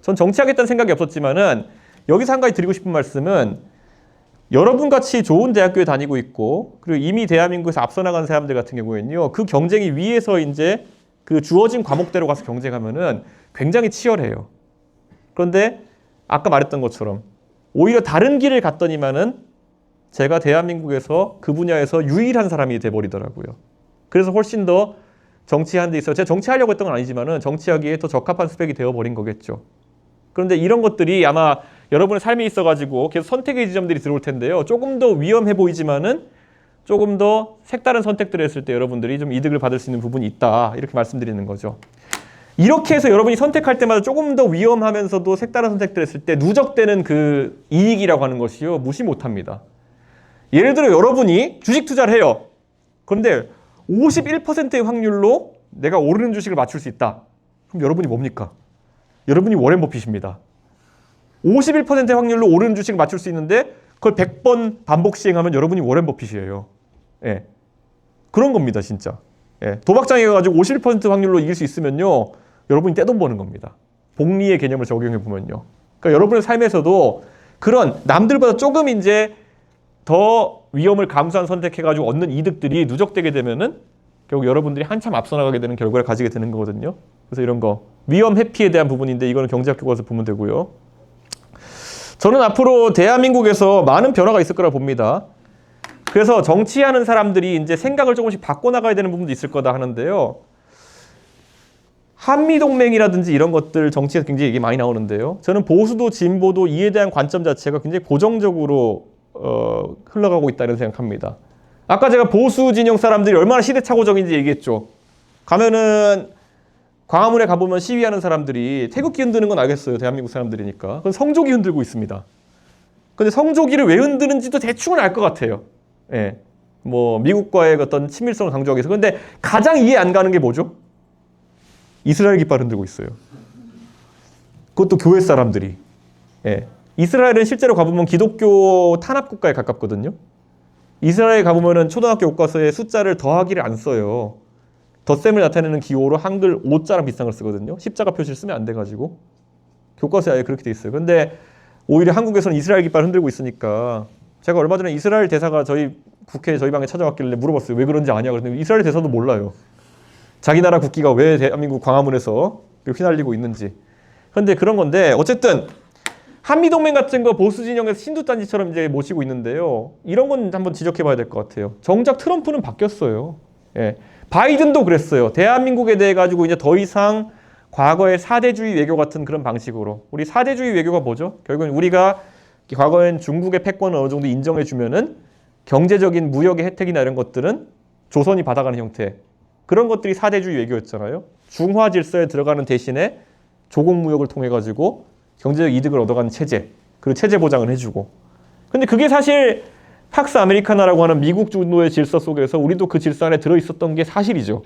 전 정치하겠다는 생각이 없었지만은 여기서 한 가지 드리고 싶은 말씀은 여러분 같이 좋은 대학교에 다니고 있고 그리고 이미 대한민국에서 앞서 나간 사람들 같은 경우에는요 그 경쟁이 위에서 이제 그 주어진 과목대로 가서 경쟁하면은 굉장히 치열해요. 그런데 아까 말했던 것처럼 오히려 다른 길을 갔더니만은 제가 대한민국에서 그 분야에서 유일한 사람이 돼버리더라고요. 그래서 훨씬 더 정치하는 데 있어서 제가 정치하려고 했던 건 아니지만은 정치하기에 더 적합한 스펙이 되어버린 거겠죠. 그런데 이런 것들이 아마 여러분의 삶에 있어가지고 계속 선택의 지점들이 들어올 텐데요. 조금 더 위험해 보이지만은 조금 더 색다른 선택들을 했을 때 여러분들이 좀 이득을 받을 수 있는 부분이 있다. 이렇게 말씀드리는 거죠. 이렇게 해서 여러분이 선택할 때마다 조금 더 위험하면서도 색다른 선택들을 했을 때 누적되는 그 이익이라고 하는 것이요. 무시 못합니다. 예를 들어 여러분이 주식 투자를 해요. 그런데 51%의 확률로 내가 오르는 주식을 맞출 수 있다. 그럼 여러분이 뭡니까? 여러분이 워렌 버핏입니다. 51%의 확률로 오르는 주식을 맞출 수 있는데 그걸 100번 반복 시행하면 여러분이 워렌 버핏이에요. 예. 그런 겁니다, 진짜. 예. 도박장에 가가지고 51% 확률로 이길 수 있으면요. 여러분이 떼돈 버는 겁니다. 복리의 개념을 적용해 보면요. 그러니까 여러분의 삶에서도 그런 남들보다 조금 이제 더 위험을 감수한 선택해가지고 얻는 이득들이 누적되게 되면은 결국 여러분들이 한참 앞서 나가게 되는 결과를 가지게 되는 거거든요. 그래서 이런 거 위험 회피에 대한 부분인데 이거는 경제학 교과서 보면 되고요. 저는 앞으로 대한민국에서 많은 변화가 있을 거라 봅니다. 그래서 정치하는 사람들이 이제 생각을 조금씩 바꿔나가야 되는 부분도 있을 거다 하는데요. 한미동맹이라든지 이런 것들 정치에서 굉장히 얘기 많이 나오는데요. 저는 보수도 진보도 이에 대한 관점 자체가 굉장히 고정적으로 흘러가고 있다는 생각합니다. 아까 제가 보수 진영 사람들이 얼마나 시대착오적인지 얘기했죠. 가면은 광화문에 가보면 시위하는 사람들이 태극기 흔드는 건 알겠어요. 대한민국 사람들이니까. 그건 성조기 흔들고 있습니다. 근데 성조기를 왜 흔드는지도 대충은 알 것 같아요. 예. 뭐 미국과의 어떤 친밀성을 강조하기 위해서. 근데 가장 이해 안 가는 게 뭐죠? 이스라엘 깃발 흔들고 있어요. 그것도 교회 사람들이. 예. 이스라엘은 실제로 가보면 기독교 탄압 국가에 가깝거든요. 이스라엘에 가보면은 초등학교 교과서에 숫자를 더하기를 안 써요. 덧셈을 나타내는 기호로 한글 5자랑 비슷한 걸 쓰거든요. 십자가 표시를 쓰면 안 돼가지고. 교과서에 아예 그렇게 돼 있어요. 근데 오히려 한국에서는 이스라엘 깃발 흔들고 있으니까 제가 얼마 전에 이스라엘 대사가 저희 국회에 저희 방에 찾아왔길래 물어봤어요. 왜 그런지 아냐? 그랬더니 이스라엘 대사도 몰라요. 자기 나라 국기가 왜 대한민국 광화문에서 휘날리고 있는지. 그런데 그런 건데 어쨌든 한미동맹 같은 거 보수 진영에서 신두단지처럼 이제 모시고 있는데요. 이런 건 한번 지적해봐야 될 것 같아요. 정작 트럼프는 바뀌었어요. 예. 바이든도 그랬어요. 대한민국에 대해 가지고 이제 더 이상 과거의 사대주의 외교 같은 그런 방식으로. 우리 사대주의 외교가 뭐죠? 결국은 우리가 과거엔 중국의 패권을 어느 정도 인정해주면은 경제적인 무역의 혜택이나 이런 것들은 조선이 받아가는 형태. 그런 것들이 사대주의 외교였잖아요. 중화 질서에 들어가는 대신에 조공무역을 통해 가지고 경제적 이득을 얻어가는 체제, 그리고 체제 보장을 해주고. 근데 그게 사실 팍스 아메리카나라고 하는 미국 주도의 질서 속에서 우리도 그 질서 안에 들어있었던 게 사실이죠.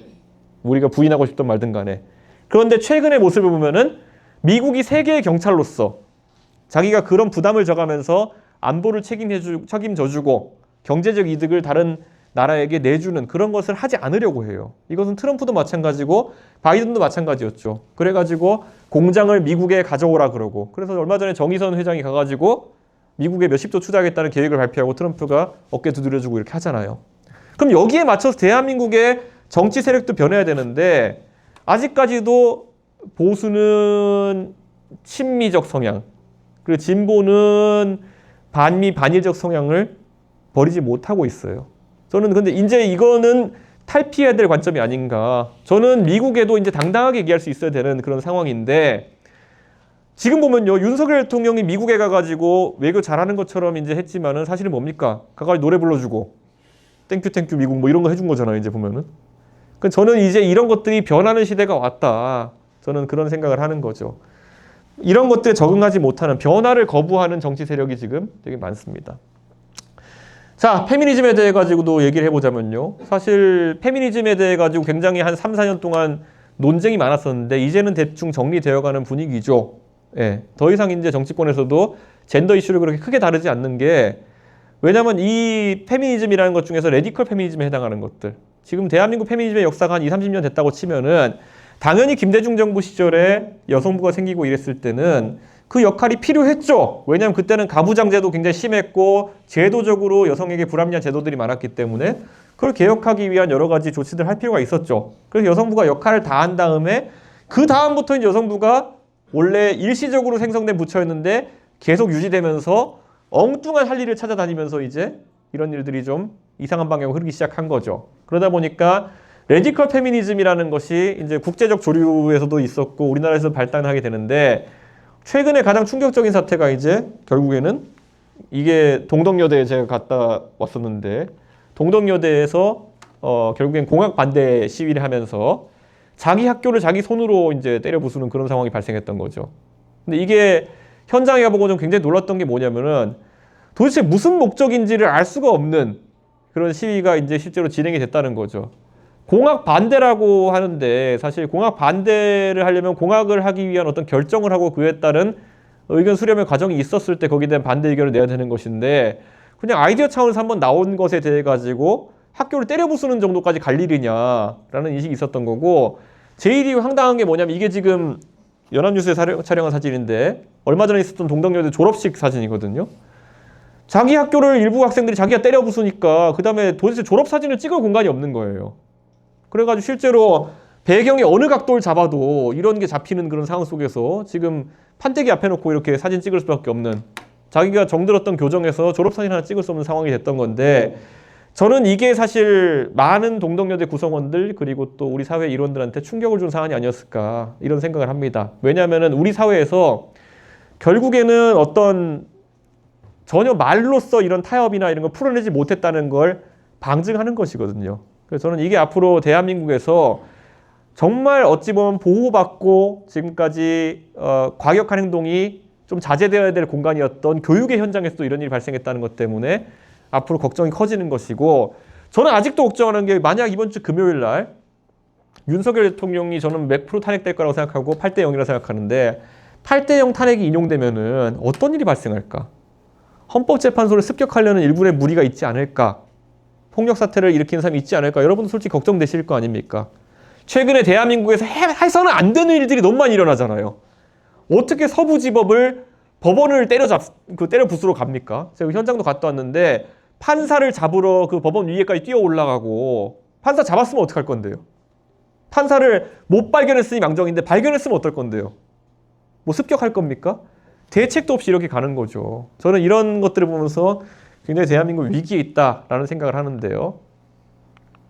우리가 부인하고 싶든 말든 간에. 그런데 최근의 모습을 보면은 미국이 세계의 경찰로서 자기가 그런 부담을 져가면서 안보를 책임져주고 경제적 이득을 다른 나라에게 내주는 그런 것을 하지 않으려고 해요. 이것은 트럼프도 마찬가지고 바이든도 마찬가지였죠. 그래가지고 공장을 미국에 가져오라 그러고 그래서 얼마 전에 정의선 회장이 가가지고 미국에 몇십조 투자하겠다는 계획을 발표하고 트럼프가 어깨 두드려주고 이렇게 하잖아요. 그럼 여기에 맞춰서 대한민국의 정치 세력도 변해야 되는데 아직까지도 보수는 친미적 성향 그리고 진보는 반미 반일적 성향을 버리지 못하고 있어요. 저는 근데 이제 이거는 탈피해야 될 관점이 아닌가. 저는 미국에도 이제 당당하게 얘기할 수 있어야 되는 그런 상황인데 지금 보면요. 윤석열 대통령이 미국에 가가지고 외교 잘하는 것처럼 이제 했지만은 사실은 뭡니까? 가가지고 노래 불러주고 땡큐 미국 뭐 이런 거 해준 거잖아요. 이제 보면은. 그러니까 저는 이제 이런 것들이 변하는 시대가 왔다. 저는 그런 생각을 하는 거죠. 이런 것들에 적응하지 못하는 변화를 거부하는 정치 세력이 지금 되게 많습니다. 자, 페미니즘에 대해 가지고도 얘기를 해보자면요. 사실 페미니즘에 대해 가지고 굉장히 한 3, 4년 동안 논쟁이 많았었는데 이제는 대충 정리되어가는 분위기죠. 예, 더 이상 이제 정치권에서도 젠더 이슈를 그렇게 크게 다루지 않는 게 왜냐하면 이 페미니즘이라는 것 중에서 레디컬 페미니즘에 해당하는 것들 지금 대한민국 페미니즘의 역사가 한 20, 30년 됐다고 치면은 당연히 김대중 정부 시절에 여성부가 생기고 이랬을 때는 그 역할이 필요했죠. 왜냐하면 그때는 가부장제도 굉장히 심했고 제도적으로 여성에게 불합리한 제도들이 많았기 때문에 그걸 개혁하기 위한 여러 가지 조치들을 할 필요가 있었죠. 그래서 여성부가 역할을 다 한 다음에 그 다음부터 이제 여성부가 원래 일시적으로 생성된 부처였는데 계속 유지되면서 엉뚱한 할 일을 찾아다니면서 이제 이런 일들이 좀 이상한 방향으로 흐르기 시작한 거죠. 그러다 보니까 레디컬 페미니즘이라는 것이 이제 국제적 조류에서도 있었고 우리나라에서 발달하게 되는데 최근에 가장 충격적인 사태가 이제 결국에는 이게 동덕여대에 제가 갔다 왔었는데 동덕여대에서 결국엔 공학 반대 시위를 하면서 자기 학교를 자기 손으로 이제 때려 부수는 그런 상황이 발생했던 거죠. 근데 이게 현장에 가보고 좀 굉장히 놀랐던 게 뭐냐면은 도대체 무슨 목적인지를 알 수가 없는 그런 시위가 이제 실제로 진행이 됐다는 거죠. 공학 반대라고 하는데 사실 공학 반대를 하려면 공학을 하기 위한 어떤 결정을 하고 그에 따른 의견 수렴의 과정이 있었을 때 거기에 대한 반대 의견을 내야 되는 것인데 그냥 아이디어 차원에서 한번 나온 것에 대해 가지고 학교를 때려 부수는 정도까지 갈 일이냐라는 인식이 있었던 거고 제일이 황당한 게 뭐냐면 이게 지금 연합뉴스에 촬영한 사진인데 얼마 전에 있었던 동덕여대 졸업식 사진이거든요. 자기 학교를 일부 학생들이 자기가 때려 부수니까 그 다음에 도대체 졸업 사진을 찍을 공간이 없는 거예요. 그래가지고 실제로 배경의 어느 각도를 잡아도 이런 게 잡히는 그런 상황 속에서 지금 판때기 앞에 놓고 이렇게 사진 찍을 수밖에 없는 자기가 정들었던 교정에서 졸업사진 하나 찍을 수 없는 상황이 됐던 건데 저는 이게 사실 많은 동덕여대 구성원들 그리고 또 우리 사회 일원들한테 충격을 준 사안이 아니었을까 이런 생각을 합니다. 왜냐하면 우리 사회에서 결국에는 어떤 전혀 말로써 이런 타협이나 이런 걸 풀어내지 못했다는 걸 방증하는 것이거든요. 그래서 저는 이게 앞으로 대한민국에서 정말 어찌 보면 보호받고 지금까지 과격한 행동이 좀 자제되어야 될 공간이었던 교육의 현장에서도 이런 일이 발생했다는 것 때문에 앞으로 걱정이 커지는 것이고 저는 아직도 걱정하는 게 만약 이번 주 금요일 날 윤석열 대통령이 저는 100% 탄핵될 거라고 생각하고 8대 0이라고 생각하는데 8대 0 탄핵이 인용되면은 어떤 일이 발생할까? 헌법재판소를 습격하려는 일부의 무리가 있지 않을까? 폭력 사태를 일으키는 사람이 있지 않을까? 여러분 솔직히 걱정되실 거 아닙니까? 최근에 대한민국에서 해서는 안 되는 일들이 너무 많이 일어나잖아요. 어떻게 서부지법을 법원을 때려 부수러 갑니까? 제가 현장도 갔다 왔는데 판사를 잡으러 그 법원 위에까지 뛰어 올라가고 판사 잡았으면 어떡할 건데요? 판사를 못 발견했으니 망정인데 발견했으면 어떨 건데요? 뭐 습격할 겁니까? 대책도 없이 이렇게 가는 거죠. 저는 이런 것들을 보면서 굉장히 대한민국 위기에 있다라는 생각을 하는데요.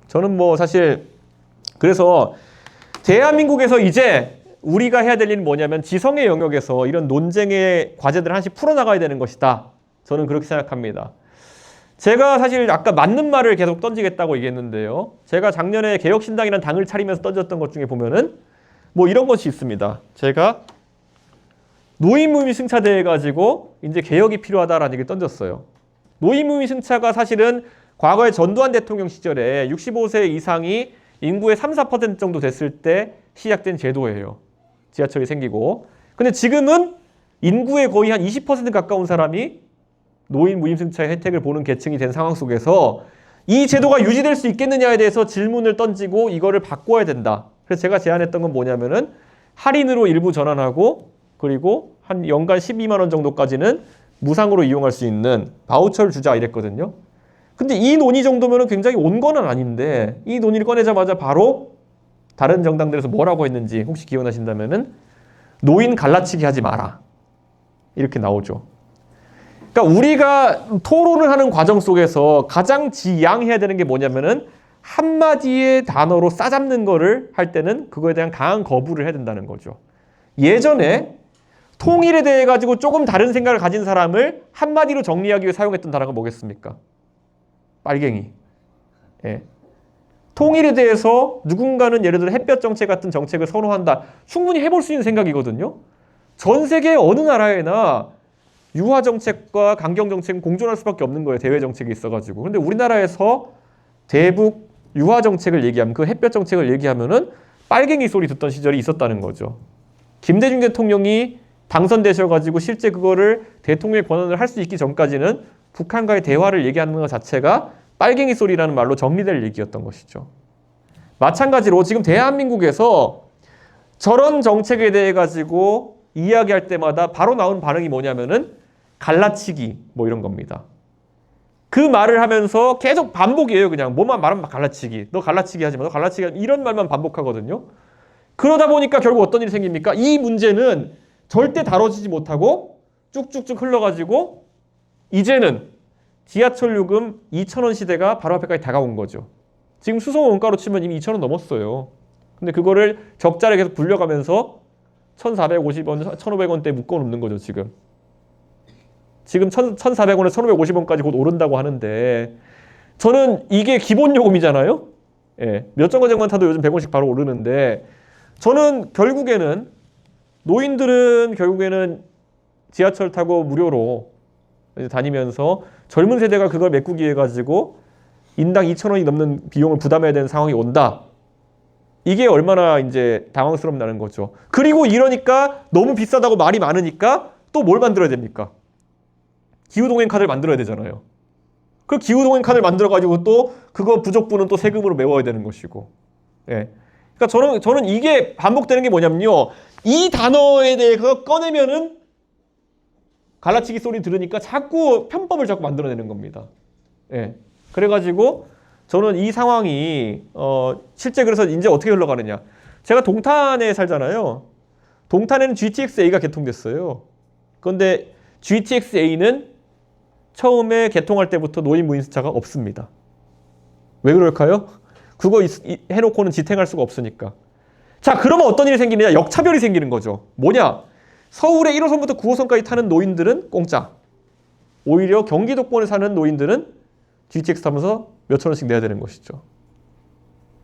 저는 뭐 사실 그래서 대한민국에서 이제 우리가 해야 될 일은 뭐냐면 지성의 영역에서 이런 논쟁의 과제들을 하나씩 풀어나가야 되는 것이다. 저는 그렇게 생각합니다. 제가 사실 아까 맞는 말을 계속 던지겠다고 얘기했는데요. 제가 작년에 개혁신당이라는 당을 차리면서 던졌던 것 중에 보면은 뭐 이런 것이 있습니다. 제가 노인무임 승차대회 가지고 이제 개혁이 필요하다라는 얘기를 던졌어요. 노인무임 승차가 사실은 과거에 전두환 대통령 시절에 65세 이상이 인구의 3, 4% 정도 됐을 때 시작된 제도예요. 지하철이 생기고. 근데 지금은 인구의 거의 한 20% 가까운 사람이 노인 무임승차의 혜택을 보는 계층이 된 상황 속에서 이 제도가 유지될 수 있겠느냐에 대해서 질문을 던지고 이거를 바꿔야 된다. 그래서 제가 제안했던 건 뭐냐면은 할인으로 일부 전환하고 그리고 한 연간 12만 원 정도까지는 무상으로 이용할 수 있는 바우처를 주자 이랬거든요. 근데 이 논의 정도면 굉장히 온 거는 아닌데 이 논의를 꺼내자마자 바로 다른 정당들에서 뭐라고 했는지 혹시 기억나신다면은 노인 갈라치기 하지 마라. 이렇게 나오죠. 그러니까 우리가 토론을 하는 과정 속에서 가장 지양해야 되는 게 뭐냐면은 한마디의 단어로 싸잡는 거를 할 때는 그거에 대한 강한 거부를 해야 된다는 거죠. 예전에 통일에 대해 가지고 조금 다른 생각을 가진 사람을 한마디로 정리하기 위해 사용했던 단어가 뭐겠습니까? 빨갱이. 예. 통일에 대해서 누군가는 예를 들어 햇볕 정책 같은 정책을 선호한다. 충분히 해볼 수 있는 생각이거든요. 전 세계 어느 나라에나 유화 정책과 강경 정책은 공존할 수밖에 없는 거예요. 대외 정책이 있어가지고. 근데 우리나라에서 대북 유화 정책을 얘기하면 그 햇볕 정책을 얘기하면은 빨갱이 소리 듣던 시절이 있었다는 거죠. 김대중 대통령이 당선되셔가지고 실제 그거를 대통령의 권한을 할 수 있기 전까지는 북한과의 대화를 얘기하는 것 자체가 빨갱이 소리라는 말로 정리될 얘기였던 것이죠. 마찬가지로 지금 대한민국에서 저런 정책에 대해 가지고 이야기할 때마다 바로 나온 반응이 뭐냐면은 갈라치기 뭐 이런 겁니다. 그 말을 하면서 계속 반복이에요. 그냥 뭐만 말하면 갈라치기. 너 갈라치기 하지 마. 너 갈라치기 하지 마. 이런 말만 반복하거든요. 그러다 보니까 결국 어떤 일이 생깁니까? 이 문제는 절대 다뤄지지 못하고 쭉쭉쭉 흘러가지고 이제는 지하철 요금 2,000원 시대가 바로 앞에까지 다가온 거죠. 지금 수소 원가로 치면 이미 2,000원 넘었어요. 근데 그거를 적자를 계속 불려가면서 1,450원, 1,500원대 묶어놓는 거죠, 지금. 지금 1,400원에 1,550원까지 곧 오른다고 하는데 저는 이게 기본 요금이잖아요. 예, 몇 정거장만 타도 요즘 100원씩 바로 오르는데 저는 결국에는 노인들은 결국에는 지하철 타고 무료로 이제 다니면서 젊은 세대가 그걸 메꾸기 위해 가지고 인당 2,000원이 넘는 비용을 부담해야 되는 상황이 온다. 이게 얼마나 이제 당황스럽다는 거죠. 그리고 이러니까 너무 비싸다고 말이 많으니까 또 뭘 만들어야 됩니까? 기후동행 카드를 만들어야 되잖아요. 그 기후동행 카드를 만들어가지고 또 그거 부족분은 또 세금으로 메워야 되는 것이고. 예. 그러니까 저는 이게 반복되는 게 뭐냐면요. 이 단어에 대해서 꺼내면은 갈라치기 소리 들으니까 자꾸 편법을 자꾸 만들어내는 겁니다. 예. 그래가지고 저는 이 상황이 실제 그래서 이제 어떻게 흘러가느냐. 제가 동탄에 살잖아요. 동탄에는 GTX-A가 개통됐어요. 그런데 GTX-A는 처음에 개통할 때부터 노인 무인승차가 없습니다. 왜 그럴까요? 그거 해놓고는 지탱할 수가 없으니까. 자, 그러면 어떤 일이 생기느냐? 역차별이 생기는 거죠. 뭐냐? 서울의 1호선부터 9호선까지 타는 노인들은 공짜. 오히려 경기도권에 사는 노인들은 GTX 타면서 몇천 원씩 내야 되는 것이죠.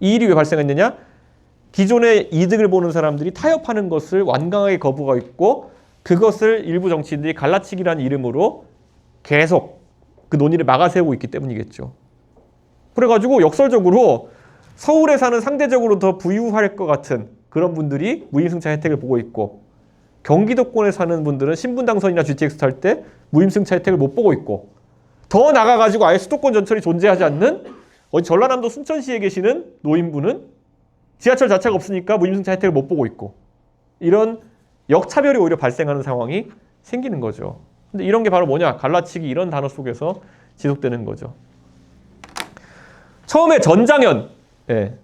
이 일이 왜 발생했느냐? 기존의 이득을 보는 사람들이 타협하는 것을 완강하게 거부하고 있고 그것을 일부 정치인들이 갈라치기라는 이름으로 계속 그 논의를 막아세우고 있기 때문이겠죠. 그래가지고 역설적으로 서울에 사는 상대적으로 더 부유할 것 같은 그런 분들이 무임승차 혜택을 보고 있고 경기도권에 사는 분들은 신분당선이나 GTX 탈 때 무임승차 혜택을 못 보고 있고 더 나가가지고 아예 수도권 전철이 존재하지 않는 전라남도 순천시에 계시는 노인분은 지하철 자체가 없으니까 무임승차 혜택을 못 보고 있고 이런 역차별이 오히려 발생하는 상황이 생기는 거죠. 근데 이런 게 바로 뭐냐? 갈라치기 이런 단어 속에서 지속되는 거죠. 처음에 전장현, 예.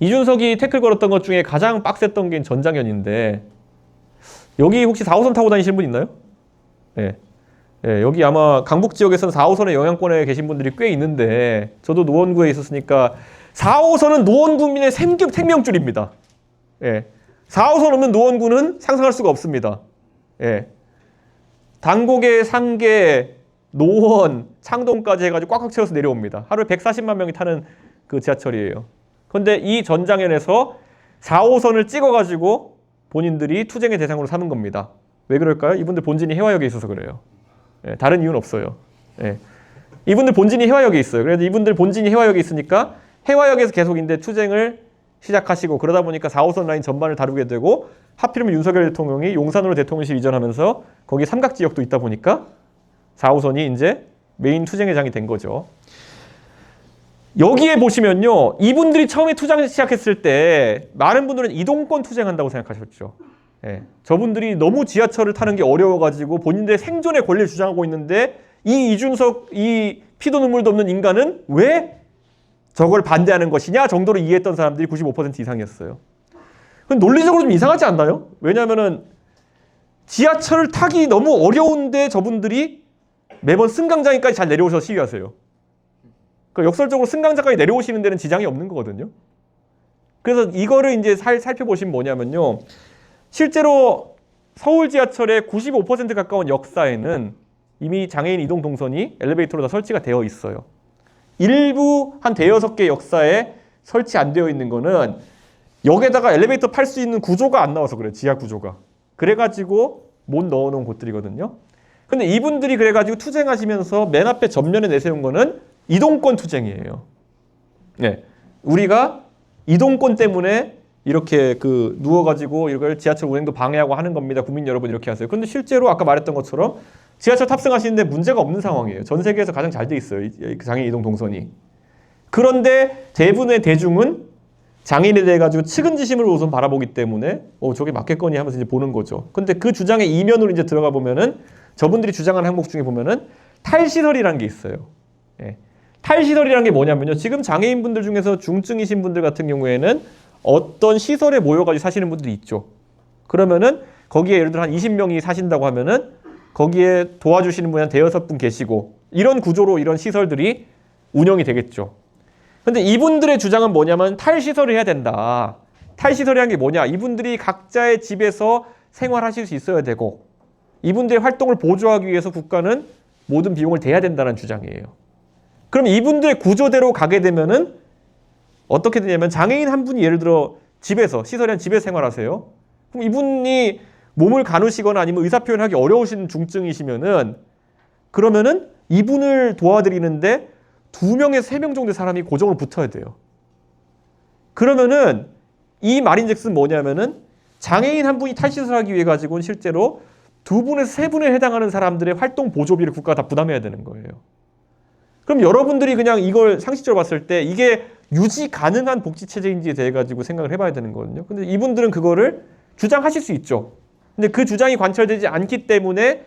이준석이 태클 걸었던 것 중에 가장 빡셌던 게 전장현인데 여기 혹시 4호선 타고 다니시는 분 있나요? 예. 예, 여기 아마 강북 지역에서는 4호선의 영향권에 계신 분들이 꽤 있는데 저도 노원구에 있었으니까 4호선은 노원구민의 생명줄입니다. 예. 4호선 없는 노원구는 상상할 수가 없습니다. 예. 단곡에 상계, 노원, 창동까지 해가지고 꽉꽉 채워서 내려옵니다. 하루에 140만 명이 타는 그 지하철이에요. 그런데 이 전장현에서 4호선을 찍어가지고 본인들이 투쟁의 대상으로 삼은 겁니다. 왜 그럴까요? 이분들 본진이 해화역에 있어서 그래요. 예, 다른 이유는 없어요. 예. 이분들 본진이 해화역에 있어요. 그래서 이분들 본진이 해화역에 있으니까 해화역에서 계속 이제 투쟁을 시작하시고 그러다 보니까 4호선 라인 전반을 다루게 되고 하필이면 윤석열 대통령이 용산으로 대통령실 이전하면서 거기 삼각지역도 있다 보니까 4호선이 이제 메인 투쟁의 장이 된 거죠. 여기에 보시면요. 이분들이 처음에 투쟁을 시작했을 때 많은 분들은 이동권 투쟁한다고 생각하셨죠. 예. 저분들이 너무 지하철을 타는 게 어려워가지고 본인들의 생존의 권리를 주장하고 있는데 이 이준석, 이 피도 눈물도 없는 인간은 왜 저걸 반대하는 것이냐 정도로 이해했던 사람들이 95% 이상이었어요. 논리적으로 좀 이상하지 않나요? 왜냐하면은 지하철을 타기 너무 어려운데 저분들이 매번 승강장에까지 잘 내려오셔서 시위하세요. 그러니까 역설적으로 승강장까지 내려오시는 데는 지장이 없는 거거든요. 그래서 이거를 이제 살펴보시면 뭐냐면요. 실제로 서울 지하철의 95% 가까운 역사에는 이미 장애인 이동 동선이 엘리베이터로 다 설치가 되어 있어요. 일부 한 대여섯 개 역사에 설치 안 되어 있는 거는 역에다가 엘리베이터 팔 수 있는 구조가 안 나와서 그래요. 지하 구조가. 그래가지고 못 넣어놓은 곳들이거든요. 근데 이분들이 그래가지고 투쟁하시면서 맨 앞에 전면에 내세운 거는 이동권 투쟁이에요. 네. 우리가 이동권 때문에 이렇게 누워가지고 이걸 지하철 운행도 방해하고 하는 겁니다. 국민 여러분 이렇게 하세요. 근데 실제로 아까 말했던 것처럼 지하철 탑승하시는데 문제가 없는 상황이에요. 전 세계에서 가장 잘 돼 있어요. 장애인 이동 동선이. 그런데 대부분의 대중은 장애인에 대해 가지고 측은지심으로 우선 바라보기 때문에 저게 맞겠거니 하면서 이제 보는 거죠. 근데 그 주장의 이면으로 이제 들어가 보면은 저분들이 주장하는 항목 중에 보면은 탈시설이라는 게 있어요. 예. 탈시설이라는 게 뭐냐면요. 지금 장애인분들 중에서 중증이신 분들 같은 경우에는 어떤 시설에 모여가지고 사시는 분들이 있죠. 그러면은 거기에 예를 들어 한 20명이 사신다고 하면은 거기에 도와주시는 분이 한 대여섯 분 계시고 이런 구조로 이런 시설들이 운영이 되겠죠. 근데 이분들의 주장은 뭐냐면 탈시설을 해야 된다. 탈시설이란 게 뭐냐? 이분들이 각자의 집에서 생활하실 수 있어야 되고 이분들의 활동을 보조하기 위해서 국가는 모든 비용을 대야 된다는 주장이에요. 그럼 이분들의 구조대로 가게 되면은 어떻게 되냐면 장애인 한 분이 예를 들어 집에서 시설이 한 집에서 생활하세요. 그럼 이분이 몸을 가누시거나 아니면 의사 표현하기 어려우신 중증이시면은 그러면은 이분을 도와드리는데 2명에서 3명 정도의 사람이 고정으로 붙어야 돼요. 그러면은 이 말인즉슨 뭐냐면은 장애인 한 분이 탈시설하기 위해 가지고는 실제로 2분에서 3분에 해당하는 사람들의 활동 보조비를 국가가 다 부담해야 되는 거예요. 그럼 여러분들이 그냥 이걸 상식적으로 봤을 때 이게 유지 가능한 복지 체제인지에 대해 가지고 생각을 해봐야 되는 거거든요. 근데 이분들은 그거를 주장하실 수 있죠. 근데 그 주장이 관철되지 않기 때문에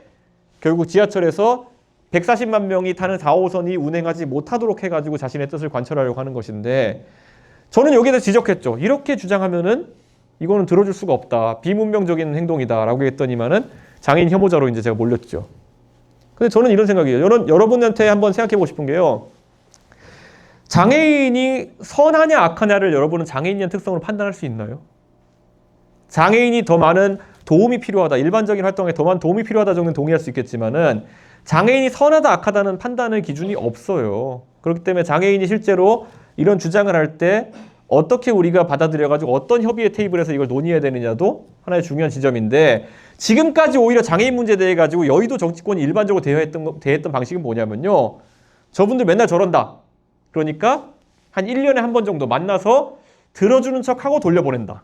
결국 지하철에서 140만 명이 타는 4호선이 운행하지 못하도록 해가지고 자신의 뜻을 관철하려고 하는 것인데 저는 여기에 대해서 지적했죠. 이렇게 주장하면은 이거는 들어줄 수가 없다. 비문명적인 행동이다라고 했더니만은 장애인 혐오자로 이제 제가 몰렸죠. 근데 저는 이런 생각이에요. 여러분한테 한번 생각해보고 싶은 게요. 장애인이 선하냐 악하냐를 여러분은 장애인의 특성으로 판단할 수 있나요? 장애인이 더 많은 도움이 필요하다. 일반적인 활동에 더 많은 도움이 필요하다 정도는 동의할 수 있겠지만은 장애인이 선하다 악하다는 판단의 기준이 없어요. 그렇기 때문에 장애인이 실제로 이런 주장을 할 때 어떻게 우리가 받아들여가지고 어떤 협의의 테이블에서 이걸 논의해야 되느냐도 하나의 중요한 지점인데 지금까지 오히려 장애인 문제에 대해 가지고 여의도 정치권이 일반적으로 대했던 방식은 뭐냐면요. 저분들 맨날 저런다. 그러니까 한 1년에 한 번 정도 만나서 들어주는 척하고 돌려보낸다.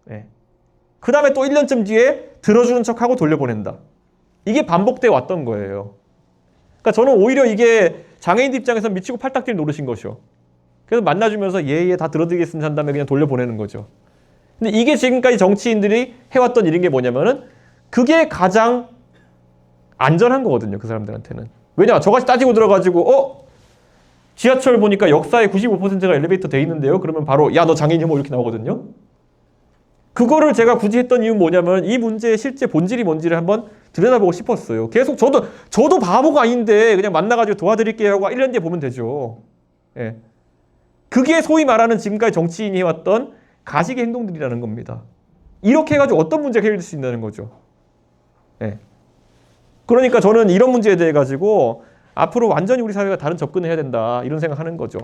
네. 그 다음에 또 1년쯤 뒤에 들어주는 척하고 돌려보낸다. 이게 반복돼 왔던 거예요. 그러니까 저는 오히려 이게 장애인 입장에서 미치고 팔딱 뛸 노릇인 것이요. 그래서 만나주면서 예예 다 들어드리겠습니다 한 다음에 그냥 돌려보내는 거죠. 근데 이게 지금까지 정치인들이 해왔던 일인 게 뭐냐면은 그게 가장 안전한 거거든요. 그 사람들한테는. 왜냐? 저같이 따지고 들어가지고 지하철 보니까 역사의 95%가 엘리베이터 돼 있는데요. 그러면 바로 야 너 장애인 혐오 이렇게 나오거든요. 그거를 제가 굳이 했던 이유는 뭐냐면 이 문제의 실제 본질이 뭔지를 한번 들여다보고 싶었어요. 계속 저도 바보가 아닌데 그냥 만나가지고 도와드릴게요 하고 1년 뒤에 보면 되죠. 예. 그게 소위 말하는 지금까지 정치인이 해왔던 가식의 행동들이라는 겁니다. 이렇게 해가지고 어떤 문제가 해결될 수 있다는 거죠. 예. 그러니까 저는 이런 문제에 대해 가지고 앞으로 완전히 우리 사회가 다른 접근을 해야 된다 이런 생각하는 거죠.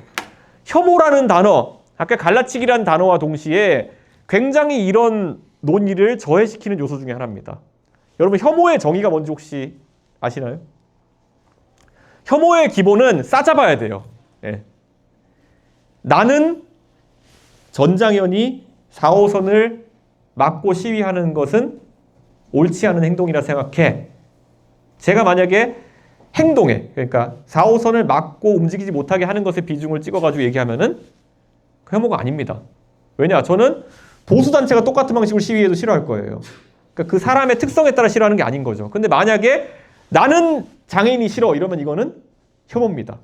혐오라는 단어, 아까 갈라치기라는 단어와 동시에 굉장히 이런 논의를 저해시키는 요소 중에 하나입니다. 여러분 혐오의 정의가 뭔지 혹시 아시나요? 혐오의 기본은 싸잡아야 돼요. 예. 나는 전장현이 4호선을 막고 시위하는 것은 옳지 않은 행동이라 생각해. 제가 만약에 행동에, 그러니까 4호선을 막고 움직이지 못하게 하는 것에 비중을 찍어가지고 얘기하면은 그 혐오가 아닙니다. 왜냐? 저는 보수단체가 똑같은 방식으로 시위해도 싫어할 거예요. 그러니까 그 사람의 특성에 따라 싫어하는 게 아닌 거죠. 근데 만약에 나는 장애인이 싫어 이러면 이거는 혐오입니다.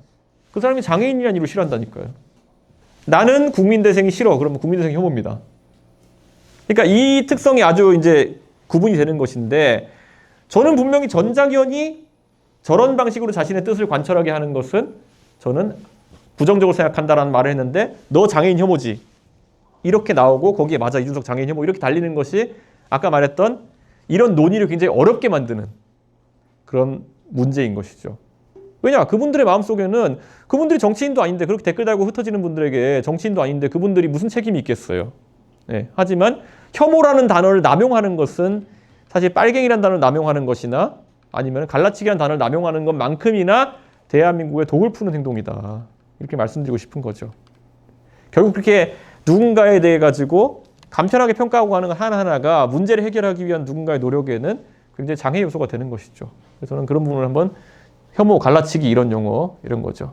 그 사람이 장애인이라는 이유로 싫어한다니까요. 나는 국민대생이 싫어 그러면 국민대생 혐오입니다. 그러니까 이 특성이 아주 이제 구분이 되는 것인데 저는 분명히 전장현이 저런 방식으로 자신의 뜻을 관철하게 하는 것은 저는 부정적으로 생각한다라는 말을 했는데 너 장애인 혐오지. 이렇게 나오고 거기에 맞아 이준석 장애인 혐오 이렇게 달리는 것이 아까 말했던 이런 논의를 굉장히 어렵게 만드는 그런 문제인 것이죠. 왜냐? 그분들의 마음속에는 그분들이 정치인도 아닌데 그렇게 댓글 달고 흩어지는 분들에게 정치인도 아닌데 그분들이 무슨 책임이 있겠어요. 네. 하지만 혐오라는 단어를 남용하는 것은 사실 빨갱이라는 단어를 남용하는 것이나 아니면 갈라치기라는 단어를 남용하는 것만큼이나 대한민국의 독을 푸는 행동이다. 이렇게 말씀드리고 싶은 거죠. 결국 그렇게 누군가에 대해 가지고 간편하게 평가하고 하는 것 하나하나가 문제를 해결하기 위한 누군가의 노력에는 굉장히 장애 요소가 되는 것이죠. 그래서 저는 그런 부분을 한번 혐오, 갈라치기 이런 용어 이런 거죠.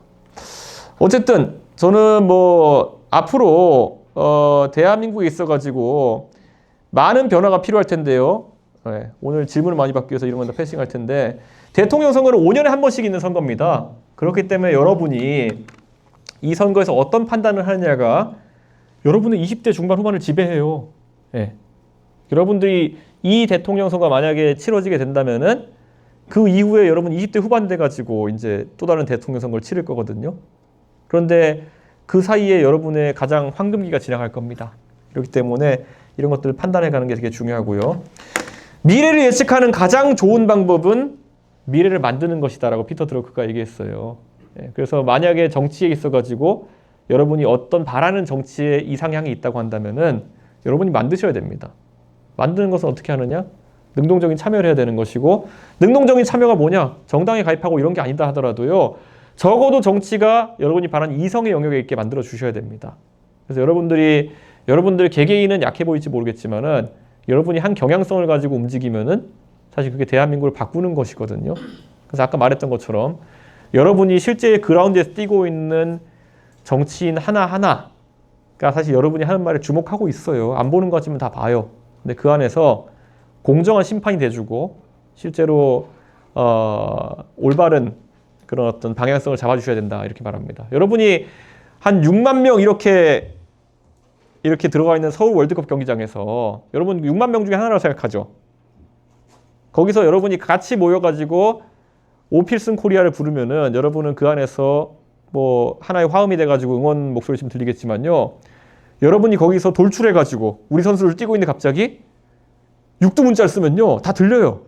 어쨌든 저는 뭐 앞으로 대한민국에 있어가지고 많은 변화가 필요할 텐데요. 네, 오늘 질문을 많이 받기 위해서 이런 건 다 패싱할 텐데 대통령 선거는 5년에 한 번씩 있는 선거입니다. 그렇기 때문에 여러분이 이 선거에서 어떤 판단을 하느냐가 여러분의 20대 중반 후반을 지배해요. 네. 여러분들이 이 대통령 선거가 만약에 치러지게 된다면은 그 이후에 여러분 20대 후반 돼가지고 이제 또 다른 대통령 선거를 치를 거거든요. 그런데 그 사이에 여러분의 가장 황금기가 지나갈 겁니다. 그렇기 때문에 이런 것들을 판단해 가는 게 되게 중요하고요. 미래를 예측하는 가장 좋은 방법은 미래를 만드는 것이다라고 피터 드러크가 얘기했어요. 그래서 만약에 정치에 있어가지고 여러분이 어떤 바라는 정치에 이상향이 있다고 한다면은 여러분이 만드셔야 됩니다. 만드는 것은 어떻게 하느냐? 능동적인 참여를 해야 되는 것이고, 능동적인 참여가 뭐냐? 정당에 가입하고 이런 게 아니다 하더라도요, 적어도 정치가 여러분이 바라는 이성의 영역에 있게 만들어 주셔야 됩니다. 그래서 여러분들 개개인은 약해 보일지 모르겠지만은 여러분이 한 경향성을 가지고 움직이면은 사실 그게 대한민국을 바꾸는 것이거든요. 그래서 아까 말했던 것처럼 여러분이 실제 그라운드에서 뛰고 있는 정치인 하나하나가 사실 여러분이 하는 말에 주목하고 있어요. 안 보는 것 같지만 다 봐요. 근데 그 안에서 공정한 심판이 돼주고 실제로 올바른 그런 어떤 방향성을 잡아주셔야 된다 이렇게 말합니다. 여러분이 한 6만 명 이렇게 들어가 있는 서울 월드컵 경기장에서 여러분 6만 명 중에 하나라고 생각하죠. 거기서 여러분이 같이 모여가지고 오필슨 코리아를 부르면은 여러분은 그 안에서 뭐 하나의 화음이 돼가지고 응원 목소리 좀 들리겠지만요. 여러분이 거기서 돌출해가지고 우리 선수를 뛰고 있는데 갑자기 육두문자를 쓰면요. 다 들려요.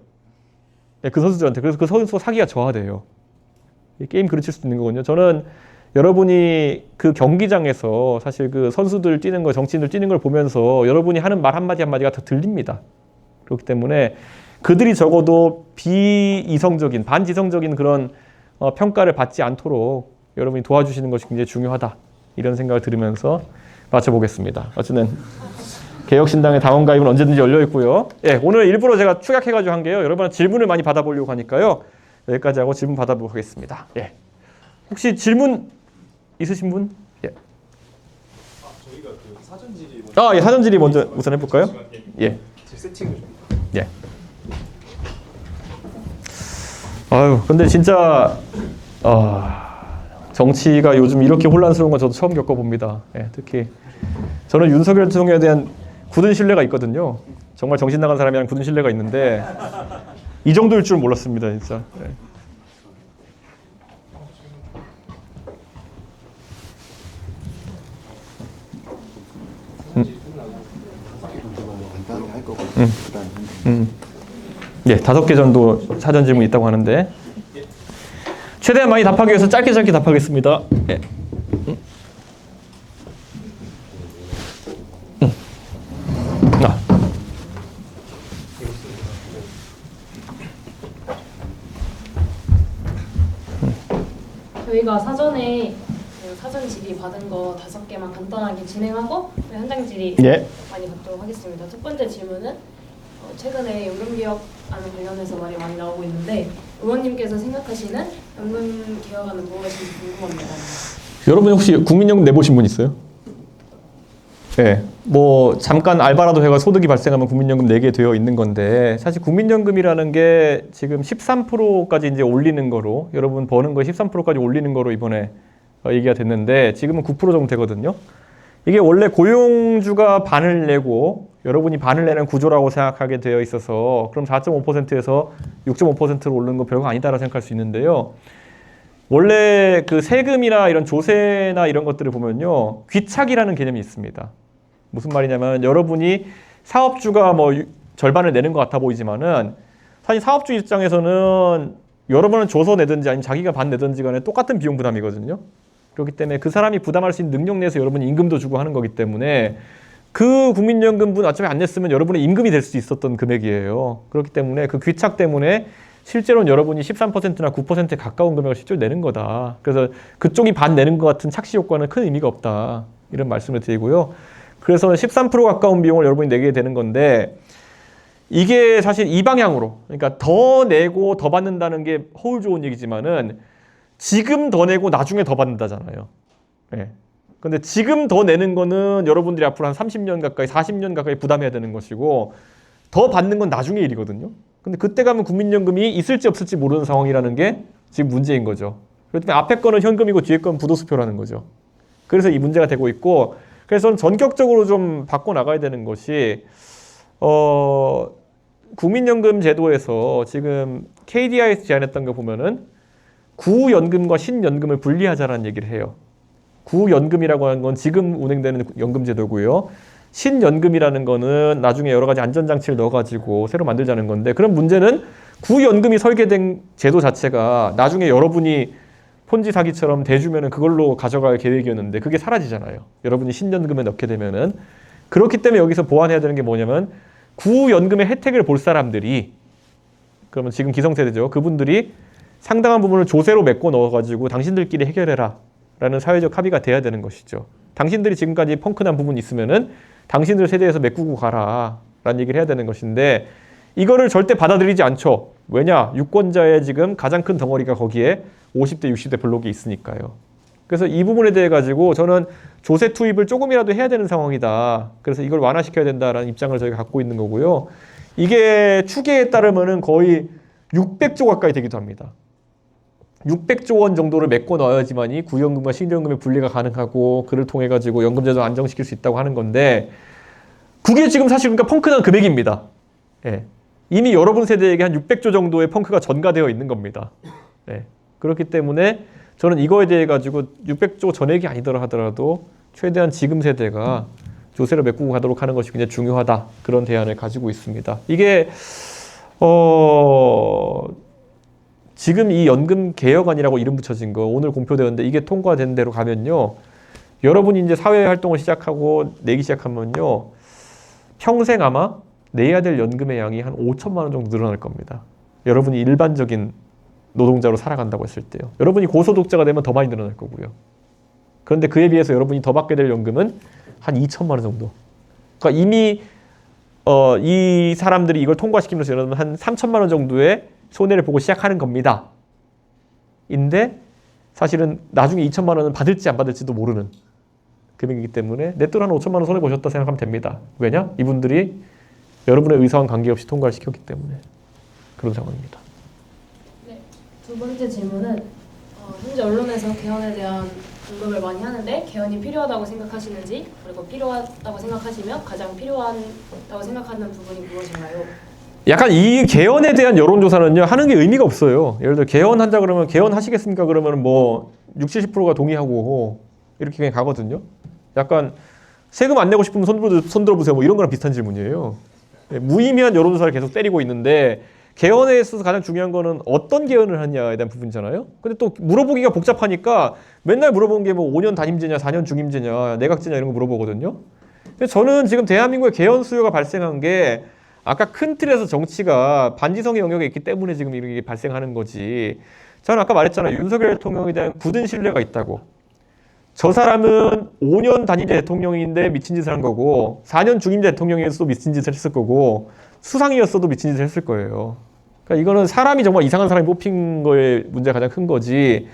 네, 그 선수들한테. 그래서 그 선수가 사기가 저하돼요. 게임 그르칠 수도 있는 거거든요. 저는 여러분이 그 경기장에서 사실 그 선수들 뛰는 거, 정치인들 뛰는 걸 보면서 여러분이 하는 말 한마디 한마디가 다 들립니다. 그렇기 때문에 그들이 적어도 비이성적인, 반지성적인 그런 평가를 받지 않도록 여러분이 도와주시는 것이 굉장히 중요하다. 이런 생각을 들으면서 마쳐보겠습니다. 어쨌든 개혁신당의 당원 가입은 언제든지 열려 있고요. 예, 오늘 일부러 제가 축약해가지고 한 게요. 여러분한테 질문을 많이 받아보려고 하니까요. 여기까지 하고 질문 받아보도록 하겠습니다. 예. 혹시 질문 있으신 분? 예. 저희가 그 사전 질의 예, 사전 질의 먼저 우선 해볼까요? 예. 제 세팅을 좀. 예. 아유, 근데 진짜 정치가 요즘 이렇게 혼란스러운 건 저도 처음 겪어봅니다. 예, 특히 저는 윤석열 대통령에 대한 굳은 신뢰가 있거든요. 정말 정신 나간 사람이랑 굳은 신뢰가 있는데 이 정도일 줄 몰랐습니다, 진짜. 예. 간단하게 할 거고 예, 5개 정도 사전 질문이 있다고 하는데 최대한 많이 답하기 위해서 짧게 답하겠습니다. 예. 저희가 사전에 그 사전 질의 받은 거 5개만 간단하게 진행하고 현장 질의 예. 많이 받도록 하겠습니다. 첫 번째 질문은 최근에 연금개혁안에 관련해서 말이 많이 나오고 있는데 의원님께서 생각하시는 연금개혁안은 무엇인지 궁금합니다. 여러분 혹시 국민연금 내보신 분 있어요? 네, 뭐 잠깐 알바라도 해가 소득이 발생하면 국민연금 내게 되어 있는 건데 사실 국민연금이라는 게 지금 13%까지 이제 올리는 거로 여러분 버는 거 13%까지 올리는 거로 이번에 얘기가 됐는데 지금은 9% 정도 되거든요. 이게 원래 고용주가 반을 내고 여러분이 반을 내는 구조라고 생각하게 되어 있어서 그럼 4.5%에서 6.5%로 오르는 거 별거 아니다라고 생각할 수 있는데요. 원래 그 세금이나 이런 조세나 이런 것들을 보면요. 귀착이라는 개념이 있습니다. 무슨 말이냐면 여러분이 사업주가 뭐 절반을 내는 것 같아 보이지만은 사실 사업주 입장에서는 여러분은 줘서 내든지 아니면 자기가 반 내든지 간에 똑같은 비용 부담이거든요. 그렇기 때문에 그 사람이 부담할 수 있는 능력 내에서 여러분이 임금도 주고 하는 거기 때문에 그 국민연금분 어차피 안 냈으면 여러분의 임금이 될 수 있었던 금액이에요. 그렇기 때문에 그 귀착 때문에 실제로는 여러분이 13%나 9%에 가까운 금액을 실제로 내는 거다. 그래서 그쪽이 반 내는 것 같은 착시 효과는 큰 의미가 없다. 이런 말씀을 드리고요. 그래서 13% 가까운 비용을 여러분이 내게 되는 건데 이게 사실 이 방향으로 그러니까 더 내고 더 받는다는 게 허울 좋은 얘기지만은 지금 더 내고 나중에 더 받는다잖아요. 예. 근데 지금 더 내는 거는 여러분들이 앞으로 한 30년 가까이 40년 가까이 부담해야 되는 것이고 더 받는 건 나중의 일이거든요. 근데 그때 가면 국민연금이 있을지 없을지 모르는 상황이라는 게 지금 문제인 거죠. 그렇기 때문에 앞에 거는 현금이고 뒤에 거는 부도수표라는 거죠. 그래서 이 문제가 되고 있고 그래서 저는 전격적으로 좀 바꿔나가야 되는 것이 국민연금 제도에서 지금 KDI에서 제안했던 거 보면은 구연금과 신연금을 분리하자라는 얘기를 해요. 구연금이라고 하는 건 지금 운행되는 연금 제도고요. 신연금이라는 거는 나중에 여러 가지 안전장치를 넣어가지고 새로 만들자는 건데, 그런 문제는 구연금이 설계된 제도 자체가 나중에 여러분이 폰지 사기처럼 대주면은 그걸로 가져갈 계획이었는데 그게 사라지잖아요. 여러분이 신연금에 넣게 되면은. 그렇기 때문에 여기서 보완해야 되는 게 뭐냐면, 구연금의 혜택을 볼 사람들이, 그러면 지금 기성세대죠. 그분들이 상당한 부분을 조세로 메꿔 넣어가지고 당신들끼리 해결해라 라는 사회적 합의가 돼야 되는 것이죠. 당신들이 지금까지 펑크난 부분이 있으면은 당신들 세대에서 메꾸고 가라 라는 얘기를 해야 되는 것인데, 이거를 절대 받아들이지 않죠. 왜냐? 유권자의 지금 가장 큰 덩어리가 거기에 50대, 60대 블록이 있으니까요. 그래서 이 부분에 대해 가지고 저는 조세 투입을 조금이라도 해야 되는 상황이다. 그래서 이걸 완화시켜야 된다라는 입장을 저희가 갖고 있는 거고요. 이게 추계에 따르면은 거의 600조 가까이 되기도 합니다. 600조 원 정도를 메꿔 넣어야지만이 구연금과 신연금의 분리가 가능하고, 그를 통해 가지고 연금제도 안정시킬 수 있다고 하는 건데, 그게 지금 사실 그러니까 펑크난 금액입니다. 예. 이미 여러분 세대에게 한 600조 정도의 펑크가 전가되어 있는 겁니다. 예. 그렇기 때문에 저는 이거에 대해 가지고 600조 전액이 아니더라 하더라도 최대한 지금 세대가 조세를 메꾸고 가도록 하는 것이 굉장히 중요하다. 그런 대안을 가지고 있습니다. 이게 지금 이 연금 개혁안이라고 이름 붙여진 거 오늘 공표되었는데, 이게 통과된 대로 가면요, 여러분이 이제 사회 활동을 시작하고 내기 시작하면요, 평생 아마 내야 될 연금의 양이 한 5천만 원 정도 늘어날 겁니다. 여러분이 일반적인 노동자로 살아간다고 했을 때요. 여러분이 고소득자가 되면 더 많이 늘어날 거고요. 그런데 그에 비해서 여러분이 더 받게 될 연금은 한 2천만 원 정도. 그러니까 이미 이 사람들이 이걸 통과시키면서 여러분 한 3천만 원 정도의 손해를 보고 시작하는 겁니다. 인데 사실은 나중에 2천만 원은 받을지 안 받을지도 모르는 금액이기 때문에 내 돈 한 5천만 원 손해 보셨다 생각하면 됩니다. 왜냐? 이분들이 여러분의 의사와 관계없이 통과를 시켰기 때문에 그런 상황입니다. 네, 두 번째 질문은 현재 언론에서 개헌에 대한 언급을 많이 하는데, 개헌이 필요하다고 생각하시는지, 그리고 필요하다고 생각하시면 가장 필요하다고 생각하는 부분이 무엇인가요? 약간 이 개헌에 대한 여론조사는요, 하는 게 의미가 없어요. 예를 들어 개헌한다 그러면 개헌하시겠습니까? 그러면 뭐 60, 70%가 동의하고 이렇게 그냥 가거든요. 약간 세금 안 내고 싶으면 손 들어보세요. 뭐 이런 거랑 비슷한 질문이에요. 무의미한 여론조사를 계속 때리고 있는데, 개헌에 있어서 가장 중요한 거는 어떤 개헌을 하냐에 대한 부분이잖아요. 근데 또 물어보기가 복잡하니까 맨날 물어보는 게 뭐 5년 단임제냐, 4년 중임제냐, 내각제냐 이런 거 물어보거든요. 근데 저는 지금 대한민국의 개헌 수요가 발생한 게 아까 큰 틀에서 정치가 반지성의 영역에 있기 때문에 지금 이런 게 발생하는 거지. 저는 아까 말했잖아요. 윤석열 대통령에 대한 굳은 신뢰가 있다고. 저 사람은 5년 단임제 대통령인데 미친 짓을 한 거고, 4년 중임제 대통령이었어도 미친 짓을 했을 거고, 수상이었어도 미친 짓을 했을 거예요. 그러니까 이거는 사람이 정말 이상한 사람이 뽑힌 거에 문제가 가장 큰 거지.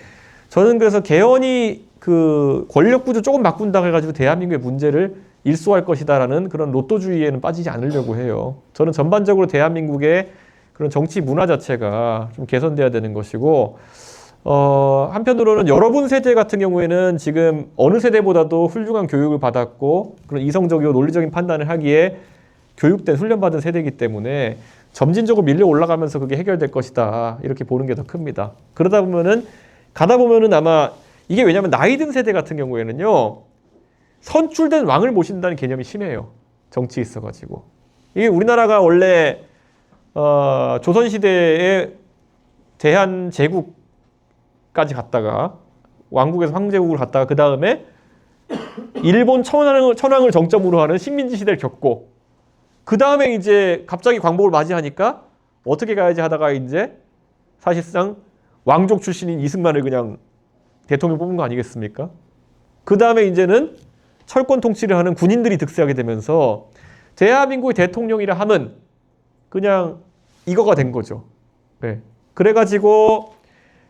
저는 그래서 개헌이 그 권력 구조 조금 바꾼다고 해가지고 대한민국의 문제를 일소할 것이다라는 그런 로또주의에는 빠지지 않으려고 해요. 저는 전반적으로 대한민국의 그런 정치 문화 자체가 좀 개선돼야 되는 것이고, 한편으로는 여러분 세대 같은 경우에는 지금 어느 세대보다도 훌륭한 교육을 받았고, 그런 이성적이고 논리적인 판단을 하기에 교육된 훈련받은 세대이기 때문에 점진적으로 밀려 올라가면서 그게 해결될 것이다, 이렇게 보는 게 더 큽니다. 그러다 보면은 가다 보면은 아마 이게, 왜냐하면 나이 든 세대 같은 경우에는요, 선출된 왕을 모신다는 개념이 심해요. 정치에 있어가지고. 이게 우리나라가 원래 조선시대에 대한제국까지 갔다가 왕국에서 황제국으로 갔다가 그 다음에 일본 천황을 정점으로 하는 식민지 시대를 겪고, 그 다음에 이제 갑자기 광복을 맞이하니까 어떻게 가야지 하다가 이제 사실상 왕족 출신인 이승만을 그냥 대통령 뽑은 거 아니겠습니까? 그 다음에 이제는 철권 통치를 하는 군인들이 득세하게 되면서 대한민국의 대통령이라 함은 그냥 이거가 된 거죠. 네. 그래가지고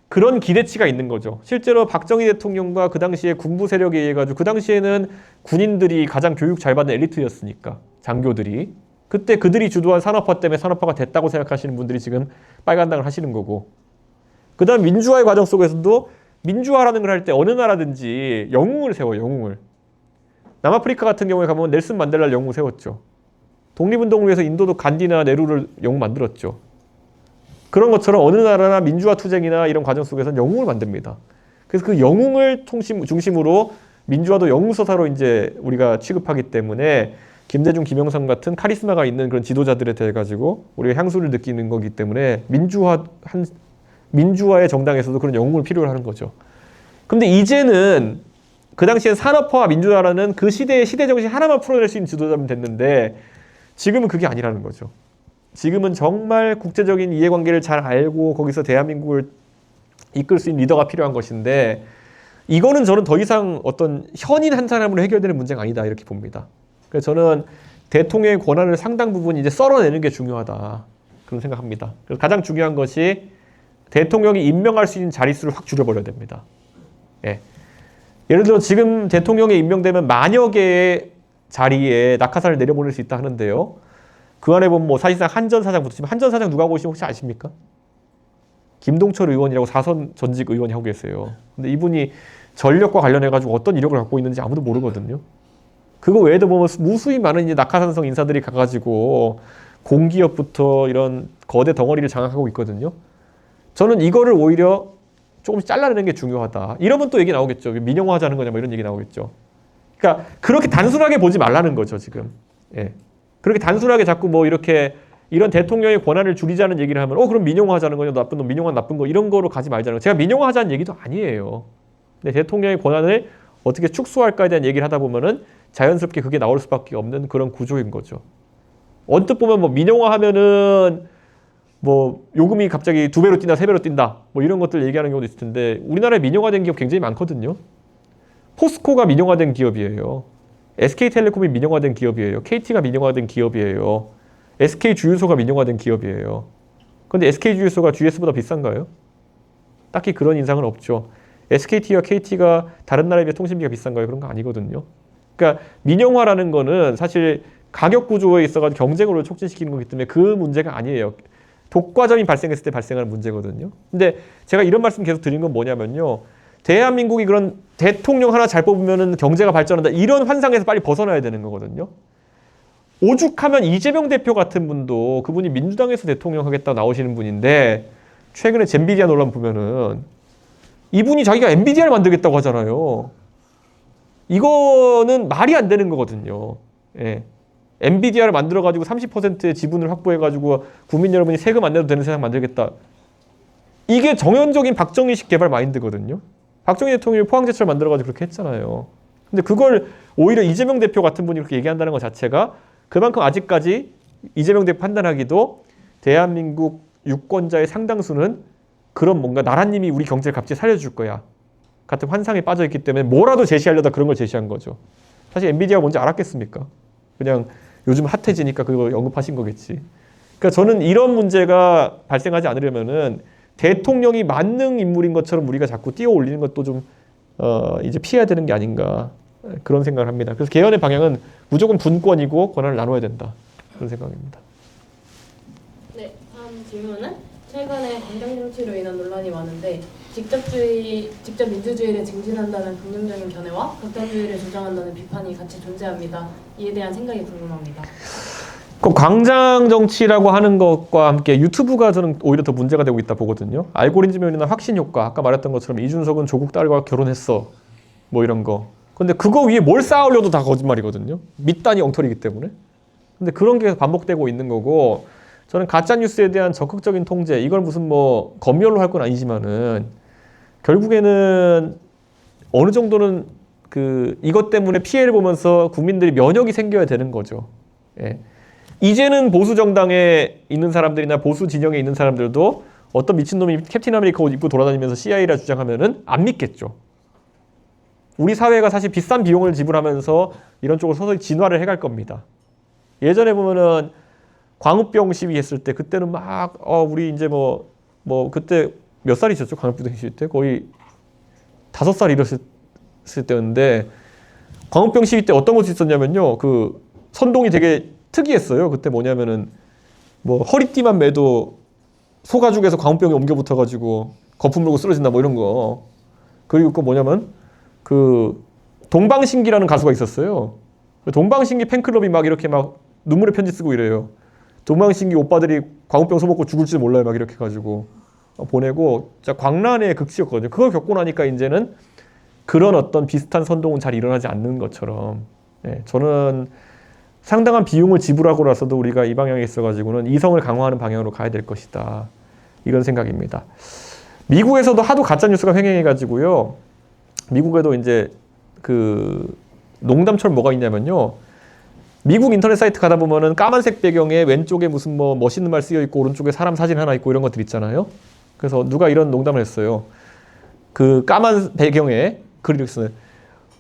그런 기대치가 있는 거죠. 실제로 박정희 대통령과 그 당시에 군부 세력에 의해 가지고, 그 당시에는 군인들이 가장 교육 잘 받는 엘리트였으니까, 장교들이. 그때 그들이 주도한 산업화 때문에 산업화가 됐다고 생각하시는 분들이 지금 빨간당을 하시는 거고, 그 다음 민주화의 과정 속에서도 민주화라는 걸 할 때 어느 나라든지 영웅을 세워요. 영웅을. 남아프리카 같은 경우에 가보면 넬슨 만델라를 영웅 세웠죠. 독립운동을 위해서 인도도 간디나 네루를 영웅 만들었죠. 그런 것처럼 어느 나라나 민주화 투쟁이나 이런 과정 속에서는 영웅을 만듭니다. 그래서 그 영웅을 중심으로 민주화도 영웅서사로 이제 우리가 취급하기 때문에 김대중, 김영삼 같은 카리스마가 있는 그런 지도자들에 대해 가지고 우리가 향수를 느끼는 거기 때문에 민주화의 정당에서도 그런 영웅을 필요로 하는 거죠. 근데 이제는 그 당시엔 산업화와 민주화라는 그 시대의 시대 정신 하나만 풀어낼 수 있는 지도자면 됐는데 지금은 그게 아니라는 거죠. 지금은 정말 국제적인 이해관계를 잘 알고 거기서 대한민국을 이끌 수 있는 리더가 필요한 것인데 이거는 저는 더 이상 어떤 현인 한 사람으로 해결되는 문제가 아니다 이렇게 봅니다. 그래서 저는 대통령의 권한을 상당 부분 이제 썰어내는 게 중요하다 그런 생각합니다. 그래서 가장 중요한 것이 대통령이 임명할 수 있는 자릿수를 확 줄여버려야 됩니다. 예. 예를 들어 지금 대통령에 임명되면 만여 개의 자리에 낙하산을 내려보낼 수 있다 하는데요. 그 안에 보면 뭐 사실상 한전사장부터 지금 한전사장 누가 보시면 혹시 아십니까? 김동철 의원이라고 4선 전직 의원이 하고 계세요. 근데 이분이 전력과 관련해가지고 어떤 이력을 갖고 있는지 아무도 모르거든요. 그거 외에도 보면 무수히 많은 이제 낙하산성 인사들이 가가지고 공기업부터 이런 거대 덩어리를 장악하고 있거든요. 저는 이거를 오히려 조금씩 잘라내는 게 중요하다. 이러면 또 얘기 나오겠죠. 민영화하자는 거냐 뭐 이런 얘기 나오겠죠. 그러니까 그렇게 단순하게 보지 말라는 거죠 지금. 예. 그렇게 단순하게 자꾸 뭐 이렇게 이런 대통령의 권한을 줄이자는 얘기를 하면 그럼 민영화하자는 거냐 나쁜 놈 민영화 나쁜 거 이런 거로 가지 말자는 거. 제가 민영화하자는 얘기도 아니에요. 근데 대통령의 권한을 어떻게 축소할까에 대한 얘기를 하다 보면은 자연스럽게 그게 나올 수밖에 없는 그런 구조인 거죠. 언뜻 보면 뭐 민영화하면은 뭐 요금이 갑자기 2배로 뛴다 3배로 뛴다 뭐 이런 것들 얘기하는 경우도 있을 텐데 우리나라에 민영화된 기업 굉장히 많거든요. 포스코가 민영화된 기업이에요. SK텔레콤이 민영화된 기업이에요. KT가 민영화된 기업이에요. SK주유소가 민영화된 기업이에요. 그런데 SK주유소가 GS보다 비싼가요? 딱히 그런 인상은 없죠. SKT와 KT가 다른 나라에 비해 통신비가 비싼가요? 그런 거 아니거든요. 그러니까 민영화라는 거는 사실 가격 구조에 있어서 경쟁으로 촉진시키는 거기 때문에 그 문제가 아니에요. 독과점이 발생했을 때 발생하는 문제거든요. 근데 제가 이런 말씀 계속 드린 건 뭐냐면요. 대한민국이 그런 대통령 하나 잘 뽑으면 경제가 발전한다. 이런 환상에서 빨리 벗어나야 되는 거거든요. 오죽하면 이재명 대표 같은 분도 그분이 민주당에서 대통령 하겠다 나오시는 분인데 최근에 젠비디아 논란 보면은 이분이 자기가 엔비디아를 만들겠다고 하잖아요. 이거는 말이 안 되는 거거든요. 예. 엔비디아를 만들어가지고 30%의 지분을 확보해가지고 국민 여러분이 세금 안 내도 되는 세상 만들겠다. 이게 정연적인 박정희식 개발 마인드거든요. 박정희 대통령이 포항제철 만들어가지고 그렇게 했잖아요. 근데 그걸 오히려 이재명 대표 같은 분이 그렇게 얘기한다는 것 자체가 그만큼 아직까지 이재명 대표 판단하기도 대한민국 유권자의 상당수는 그런 뭔가 나라님이 우리 경제를 갑자기 살려줄 거야 같은 환상에 빠져있기 때문에 뭐라도 제시하려다 그런 걸 제시한 거죠. 사실 엔비디아가 뭔지 알았겠습니까? 그냥 요즘 핫해지니까 그걸 언급하신 거겠지. 그러니까 저는 이런 문제가 발생하지 않으려면은 대통령이 만능 인물인 것처럼 우리가 자꾸 띄워 올리는 것도 좀 이제 피해야 되는 게 아닌가 그런 생각을 합니다. 그래서 개헌의 방향은 무조건 분권이고 권한을 나눠야 된다 그런 생각입니다. 네, 다음 질문은 최근에 광장 정치로 인한 논란이 많은데 직접 민주주의를 증진한다는 긍정적인 견해와 극단주의를 주장한다는 비판이 같이 존재합니다. 이에 대한 생각이 궁금합니다. 그 광장 정치라고 하는 것과 함께 유튜브가 저는 오히려 더 문제가 되고 있다 보거든요. 알고리즘이나 확신 효과, 아까 말했던 것처럼 이준석은 조국 딸과 결혼했어, 뭐 이런 거. 근데 그거 위에 뭘 쌓으려도 다 거짓말이거든요. 밑단이 엉터리이기 때문에. 근데 그런 게 반복되고 있는 거고, 저는 가짜 뉴스에 대한 적극적인 통제, 이걸 무슨 뭐 검열로 할 건 아니지만은 결국에는 어느 정도는 이것 때문에 피해를 보면서 국민들이 면역이 생겨야 되는 거죠. 예. 이제는 보수 정당에 있는 사람들이나 보수 진영에 있는 사람들도 어떤 미친놈이 캡틴 아메리카 옷 입고 돌아다니면서 CIA라 주장하면은 안 믿겠죠. 우리 사회가 사실 비싼 비용을 지불하면서 이런 쪽으로 서서히 진화를 해갈 겁니다. 예전에 보면은 광우병 시위했을 때 그때는 막 우리 이제 뭐 그때 몇 살이셨죠? 광우병 시위 때 거의 5살 이랬을 때였는데 광우병 시위 때 어떤 것이 있었냐면요. 그 선동이 되게 특이했어요. 그때 뭐냐면은 뭐 허리띠만 매도 소가죽에서 광우병이 옮겨 붙어가지고 거품 물고 쓰러진다 뭐 이런 거. 그리고 그 뭐냐면 그 동방신기라는 가수가 있었어요. 동방신기 팬클럽이 막 이렇게 막 눈물의 편지 쓰고 이래요. 동방신기 오빠들이 광우병 소먹고 죽을지도 몰라요. 막 이렇게 해가지고 보내고 진짜 광란의 극치였거든요. 그걸 겪고 나니까 이제는 그런 어떤 비슷한 선동은 잘 일어나지 않는 것처럼 저는 상당한 비용을 지불하고 나서도 우리가 이 방향에 있어가지고는 이성을 강화하는 방향으로 가야 될 것이다. 이런 생각입니다. 미국에서도 하도 가짜뉴스가 횡행해가지고요. 미국에도 이제 그 농담처럼 뭐가 있냐면요. 미국 인터넷 사이트 가다 보면은 까만색 배경에 왼쪽에 무슨 뭐 멋있는 말 쓰여 있고 오른쪽에 사람 사진 하나 있고 이런 것들 있잖아요. 그래서 누가 이런 농담을 했어요. 그 까만 배경에 글이 이렇게 쓰는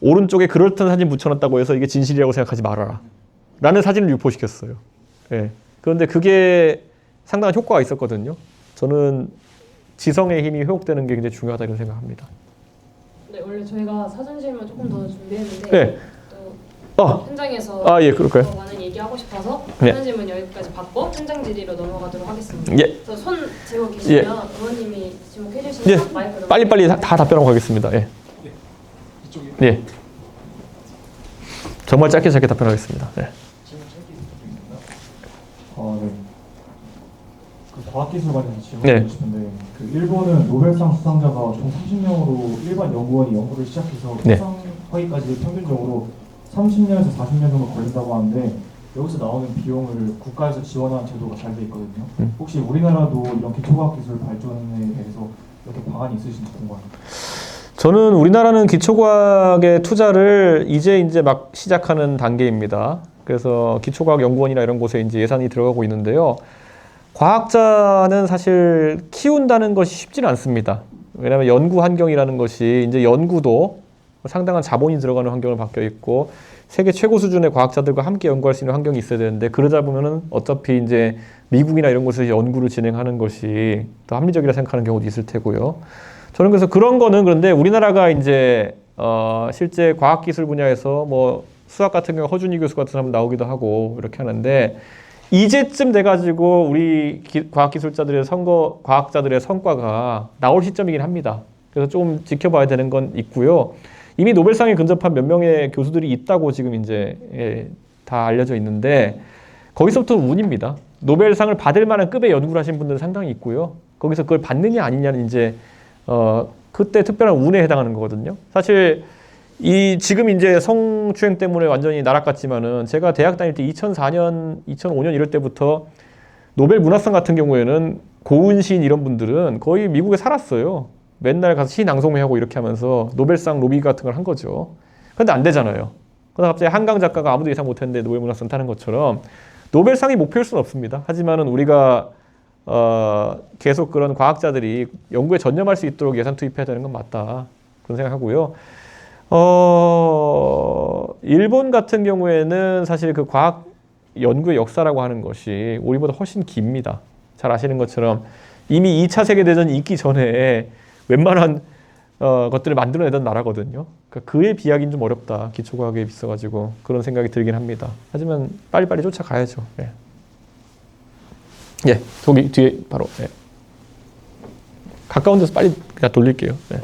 오른쪽에 그럴듯한 사진 붙여놨다고 해서 이게 진실이라고 생각하지 말아라. 라는 사진을 유포시켰어요. 예. 그런데 그게 상당한 효과가 있었거든요. 저는 지성의 힘이 회복되는 게 굉장히 중요하다 이런 생각합니다. 네, 원래 저희가 사전 질문 조금 더 준비했는데 네. 또 현장에서 예, 그럴까요? 더 많은 얘기하고 싶어서 네. 사전 질문 여기까지 받고 현장 질의로 넘어가도록 하겠습니다. 예. 그래서 손 재고 계시면 의원님이 지목해 주시면 마이크로 빨리빨리 다 답변하고 가겠습니다. 예. 이쪽이 예. 정말 짧게 답변하겠습니다. 예. 질문 짧게 부탁드립니다. 네. 그 과학기술 관련해서 네. 질문드리고 싶은데 그 일본은 노벨상 수상자가 총 30명으로 일반 연구원이 연구를 시작해서 네. 수상하기까지 평균적으로 30년에서 40년 정도 걸린다고 하는데 여기서 나오는 비용을 국가에서 지원하는 제도가 잘 돼 있거든요. 혹시 우리나라도 이런 기초과학기술 발전에 대해서 이렇게 방안이 있으신지 궁금합니다. 저는 우리나라는 기초과학의 투자를 이제 막 시작하는 단계입니다. 그래서 기초과학연구원이나 이런 곳에 이제 예산이 들어가고 있는데요. 과학자는 사실 키운다는 것이 쉽지는 않습니다. 왜냐하면 연구 환경이라는 것이 이제 연구도 상당한 자본이 들어가는 환경을 바뀌어 있고 세계 최고 수준의 과학자들과 함께 연구할 수 있는 환경이 있어야 되는데 그러다 보면은 어차피 이제 미국이나 이런 곳에서 연구를 진행하는 것이 더 합리적이라 생각하는 경우도 있을 테고요. 저는 그래서 그런 거는 그런데 우리나라가 이제 실제 과학기술 분야에서 뭐 수학 같은 경우 허준희 교수 같은 사람 나오기도 하고 이렇게 하는데 이제쯤 돼가지고 우리 과학기술자들의 과학자들의 성과가 나올 시점이긴 합니다. 그래서 좀 지켜봐야 되는 건 있고요. 이미 노벨상에 근접한 몇 명의 교수들이 있다고 지금 이제 다 알려져 있는데 거기서부터 운입니다. 노벨상을 받을 만한 급의 연구를 하신 분들은 상당히 있고요. 거기서 그걸 받느냐 아니냐는 이제 그때 특별한 운에 해당하는 거거든요. 사실 지금 이제 성추행 때문에 완전히 나락갔지만은 제가 대학 다닐 때 2004년, 2005년 이럴 때부터 노벨 문학상 같은 경우에는 고은 시인 이런 분들은 거의 미국에 살았어요. 맨날 가서 시 낭송회하고 이렇게 하면서 노벨상 로비 같은 걸 한 거죠. 근데 안 되잖아요. 그래서 갑자기 한강 작가가 아무도 예상 못했는데 노벨 문학상 타는 것처럼 노벨상이 목표일 수는 없습니다. 하지만은 우리가 계속 그런 과학자들이 연구에 전념할 수 있도록 예산 투입해야 되는 건 맞다. 그런 생각하고요. 일본 같은 경우에는 사실 그 과학 연구의 역사라고 하는 것이 우리보다 훨씬 깁니다. 잘 아시는 것처럼 이미 2차 세계대전이 있기 전에 웬만한 것들을 만들어내던 나라거든요. 그러니까 그에 비하기는 좀 어렵다. 기초과학에 있어가지고 그런 생각이 들긴 합니다. 하지만 빨리빨리 쫓아가야죠. 예. 예, 저기 뒤에 바로 예. 가까운 데서 빨리 그냥 돌릴게요. 예.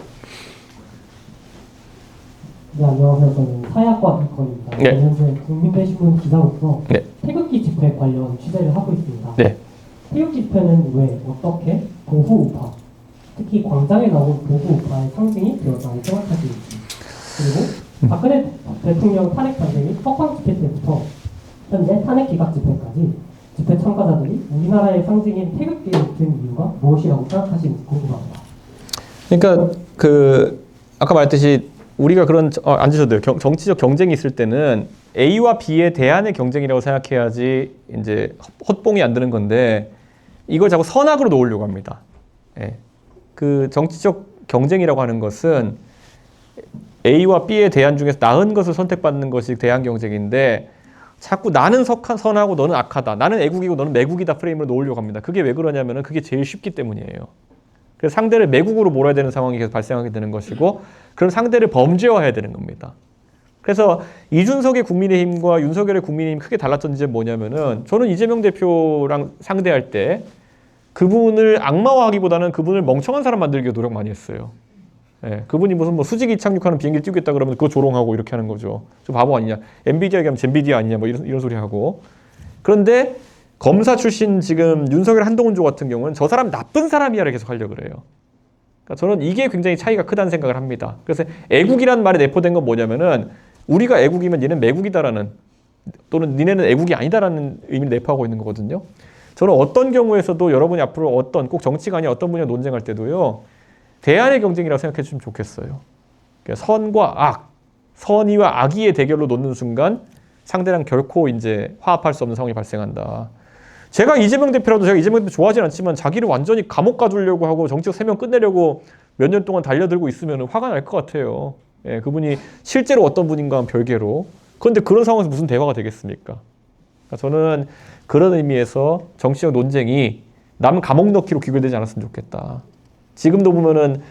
네, 안녕하세요. 저는 사회학과 박건입니다. 네. 현재 국민대신문 기자로서 네. 태극기 집회 관련 취재를 하고 있습니다. 네. 태극기 집회는 왜 어떻게 보수 우파, 특히 광장에 나온 보수 우파의 상징이 되었다고 생각하시는지, 그리고 박근혜 대통령 탄핵 반대 및 석방 집회 때부터 현재 탄핵 기각 집회까지 집회 참가자들이 우리나라의 상징인 태극기를 든 이유가 무엇이라고 생각하시는지 궁금합니다. 그러니까 아까 말했듯이 우리가 그런 앉으셔도 돼요. 정치적 경쟁이 있을 때는 A와 B의 대안의 경쟁이라고 생각해야지 이제 헛봉이 안 드는 건데 이걸 자꾸 선악으로 놓으려고 합니다. 예. 그 정치적 경쟁이라고 하는 것은 A와 B의 대안 중에서 나은 것을 선택받는 것이 대안 경쟁인데 자꾸 나는 선하고 너는 악하다. 나는 애국이고 너는 매국이다 프레임을 놓으려고 합니다. 그게 왜 그러냐면은 그게 제일 쉽기 때문이에요. 그래서 상대를 매국으로 몰아야 되는 상황이 계속 발생하게 되는 것이고 그럼 상대를 범죄화해야 되는 겁니다. 그래서 이준석의 국민의힘과 윤석열의 국민의힘 크게 달랐던 점은 뭐냐면은 저는 이재명 대표랑 상대할 때 그분을 악마화하기보다는 그분을 멍청한 사람 만들기 노력 많이 했어요. 예, 그분이 무슨 뭐 수직이 착륙하는 비행기를 띄우겠다 그러면 그거 조롱하고 이렇게 하는 거죠. 저 바보 아니냐. 엔비디아 얘기하면 젠비디아 아니냐 뭐 이런 소리 하고. 그런데 검사 출신 지금 윤석열 한동훈조 같은 경우는 저 사람 나쁜 사람이야를 계속 하려고 그래요. 그러니까 저는 이게 굉장히 차이가 크다는 생각을 합니다. 그래서 애국이란 말에 내포된 건 뭐냐면은 우리가 애국이면 얘는 매국이다라는 또는 니네는 애국이 아니다라는 의미를 내포하고 있는 거거든요. 저는 어떤 경우에서도 여러분이 앞으로 어떤 꼭 정치가 아니라 어떤 분야 논쟁할 때도요. 대안의 경쟁이라고 생각해 주시면 좋겠어요. 그러니까 선과 악, 선의와 악의의 대결로 놓는 순간 상대랑 결코 이제 화합할 수 없는 상황이 발생한다. 제가 이재명 대표라도 제가 이재명 대표 좋아하진 않지만 자기를 완전히 감옥 가두려고 하고 정치적 세명 끝내려고 몇 년 동안 달려들고 있으면 화가 날 것 같아요. 예, 그분이 실제로 어떤 분인가는 별개로. 그런데 그런 상황에서 무슨 대화가 되겠습니까? 그러니까 저는 그런 의미에서 정치적 논쟁이 남 감옥 넣기로 귀결되지 않았으면 좋겠다. 지금도 보면은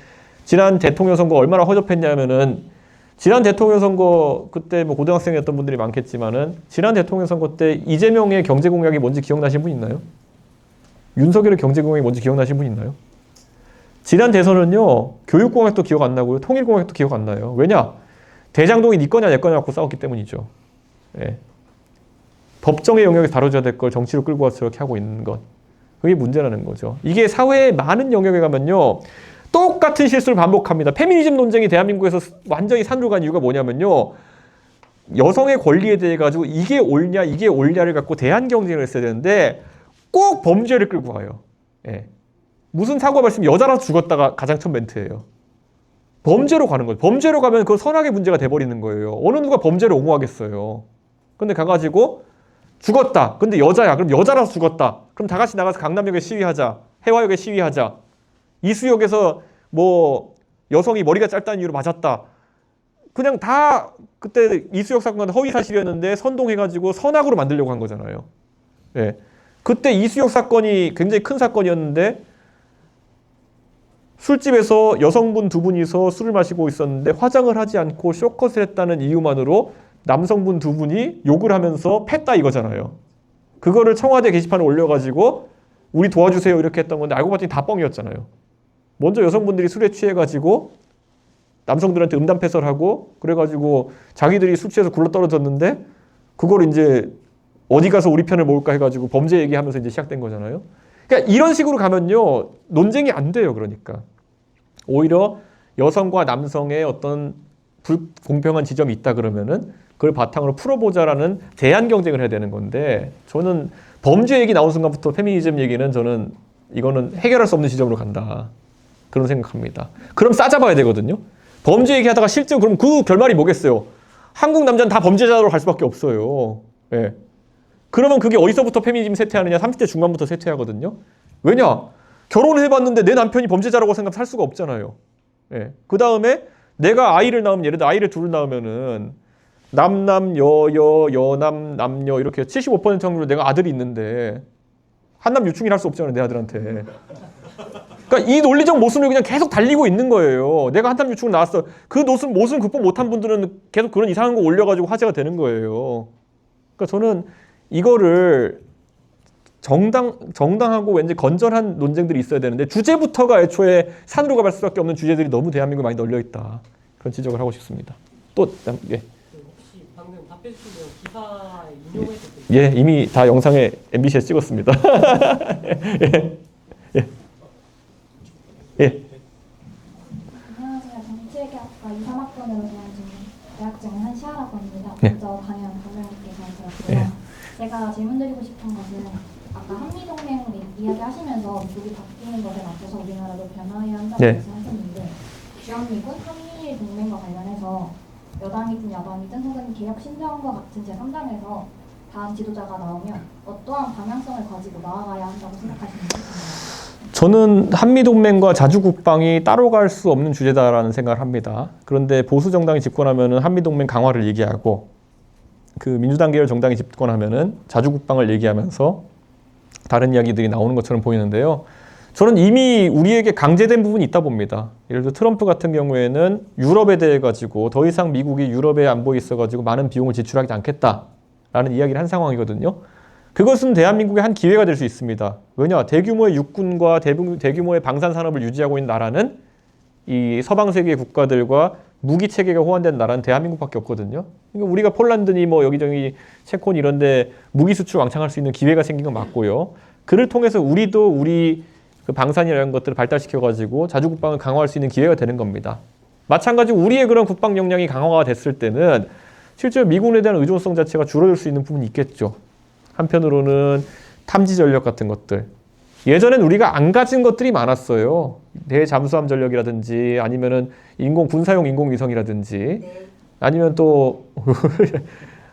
지난 대통령 선거 얼마나 허접했냐면은 지난 대통령 선거 그때 뭐 고등학생이었던 분들이 많겠지만은 지난 대통령 선거 때 이재명의 경제 공약이 뭔지 기억나시는 분 있나요? 윤석열의 경제 공약이 뭔지 기억나시는 분 있나요? 지난 대선은요 교육 공약도 기억 안 나고요 통일 공약도 기억 안 나요. 왜냐? 대장동이 네 거냐 내 거냐 갖고 싸웠기 때문이죠. 예. 법정의 영역에서 다뤄져야 될 걸 정치로 끌고 와서 저렇게 하고 있는 것. 그게 문제라는 거죠. 이게 사회의 많은 영역에 가면요. 똑같은 실수를 반복합니다. 페미니즘 논쟁이 대한민국에서 완전히 산으로 간 이유가 뭐냐면요. 여성의 권리에 대해 가지고 이게 옳냐 이게 옳냐를 갖고 대안 경쟁을 했어야 되는데 꼭 범죄를 끌고 와요. 예. 무슨 사고가 발생하면 여자라서 죽었다가 가장 첫 멘트예요. 범죄로 가는 거죠. 범죄로 가면 그건 선악의 문제가 돼버리는 거예요. 어느 누가 범죄를 옹호하겠어요. 근데 가가지고 죽었다. 근데 여자야. 그럼 여자라서 죽었다. 그럼 다 같이 나가서 강남역에 시위하자. 해화역에 시위하자. 이수역에서 뭐 여성이 머리가 짧다는 이유로 맞았다. 그냥 다 그때 이수역 사건 허위 사실이었는데 선동해가지고 선악으로 만들려고 한 거잖아요. 예. 그때 이수역 사건이 굉장히 큰 사건이었는데 술집에서 여성분 두 분이서 술을 마시고 있었는데 화장을 하지 않고 쇼컷을 했다는 이유만으로 남성분 두 분이 욕을 하면서 팼다 이거잖아요. 그거를 청와대 게시판에 올려가지고 우리 도와주세요 이렇게 했던 건데 알고 봤더니 다 뻥이었잖아요. 먼저 여성분들이 술에 취해가지고 남성들한테 음담패설하고 그래가지고 자기들이 술 취해서 굴러떨어졌는데 그걸 이제 어디 가서 우리 편을 모을까 해가지고 범죄 얘기하면서 이제 시작된 거잖아요. 그러니까 이런 식으로 가면요 논쟁이 안 돼요. 그러니까 오히려 여성과 남성의 어떤 불공평한 지점이 있다 그러면은 그걸 바탕으로 풀어보자라는 대안 경쟁을 해야 되는 건데 저는 범죄 얘기 나온 순간부터 페미니즘 얘기는 저는 이거는 해결할 수 없는 지점으로 간다. 그런 생각합니다. 그럼 싸잡아야 되거든요. 범죄 얘기하다가 실제로 그럼 그 결말이 뭐겠어요? 한국 남자는 다 범죄자로 갈 수밖에 없어요. 예. 그러면 그게 어디서부터 페미니즘 쇠퇴하느냐? 30대 중반부터 쇠퇴하거든요. 왜냐? 결혼을 해봤는데 내 남편이 범죄자라고 생각하면 살 수가 없잖아요. 예. 그 다음에 내가 아이를 낳으면 예를 들어 아이를 둘 낳으면은 남남 여여 여남 남녀 이렇게 75% 확률로 내가 아들이 있는데 한남 유충일 할 수 없잖아요. 내 아들한테. 그러니까 이 논리적 모순을 그냥 계속 달리고 있는 거예요. 내가 한남 유충을 나왔어. 그 모순 극복 못한 분들은 계속 그런 이상한 거 올려가지고 화제가 되는 거예요. 그러니까 저는 이거를 정당하고 왠지 건전한 논쟁들이 있어야 되는데 주제부터가 애초에 산으로 가볼 수밖에 없는 주제들이 너무 대한민국에 많이 널려 있다. 그런 지적을 하고 싶습니다. 또 예. 혹시 방금 답해 주신 내용 기사에 인용해도 될까요? 예, 이미 다 영상에 MBC에 찍었습니다. 예. 예. 예. 안녕하세요. 정치외교학과 23학번으로 재학 중인 대학생 한시아라고 합니다. 네. 먼저 강연 감사하게 잘 들었고요. 네. 제가 질문드리고 싶은 것은 아까 한미동맹 이야기하시면서 미국이 바뀌는 것에 맞춰서 우리나라도 변화해야 한다고 네. 말씀하셨는데 주한미군 한미일 동맹과 관련해서 여당이든 야당이든 혹은 개혁 신정과 같은 제3당에서 다음 지도자가 나오면 어떠한 방향성을 가지고 나아가야 한다고 생각하시는지 궁금합니다. 저는 한미동맹과 자주국방이 따로 갈 수 없는 주제다라는 생각을 합니다. 그런데 보수 정당이 집권하면은 한미동맹 강화를 얘기하고 그 민주당 계열 정당이 집권하면은 자주국방을 얘기하면서 다른 이야기들이 나오는 것처럼 보이는데요. 저는 이미 우리에게 강제된 부분이 있다 봅니다. 예를 들어 트럼프 같은 경우에는 유럽에 대해 가지고 더 이상 미국이 유럽에 안보에 있어 가지고 많은 비용을 지출하지 않겠다라는 이야기를 한 상황이거든요. 그것은 대한민국의 한 기회가 될 수 있습니다. 왜냐? 대규모의 육군과 대규모의 방산 산업을 유지하고 있는 나라는 이 서방 세계 국가들과 무기 체계가 호환된 나라는 대한민국밖에 없거든요. 그러니까 우리가 폴란드니 뭐 여기저기 체코니 이런데 무기 수출 왕창할 수 있는 기회가 생긴 건 맞고요. 그를 통해서 우리도 우리 그 방산이라는 것들을 발달시켜가지고 자주국방을 강화할 수 있는 기회가 되는 겁니다. 마찬가지로 우리의 그런 국방 역량이 강화가 됐을 때는 실제로 미군에 대한 의존성 자체가 줄어들 수 있는 부분이 있겠죠. 한편으로는 탐지 전력 같은 것들. 예전엔 우리가 안 가진 것들이 많았어요. 대잠수함 전력이라든지 아니면은 군사용 인공위성이라든지 아니면 또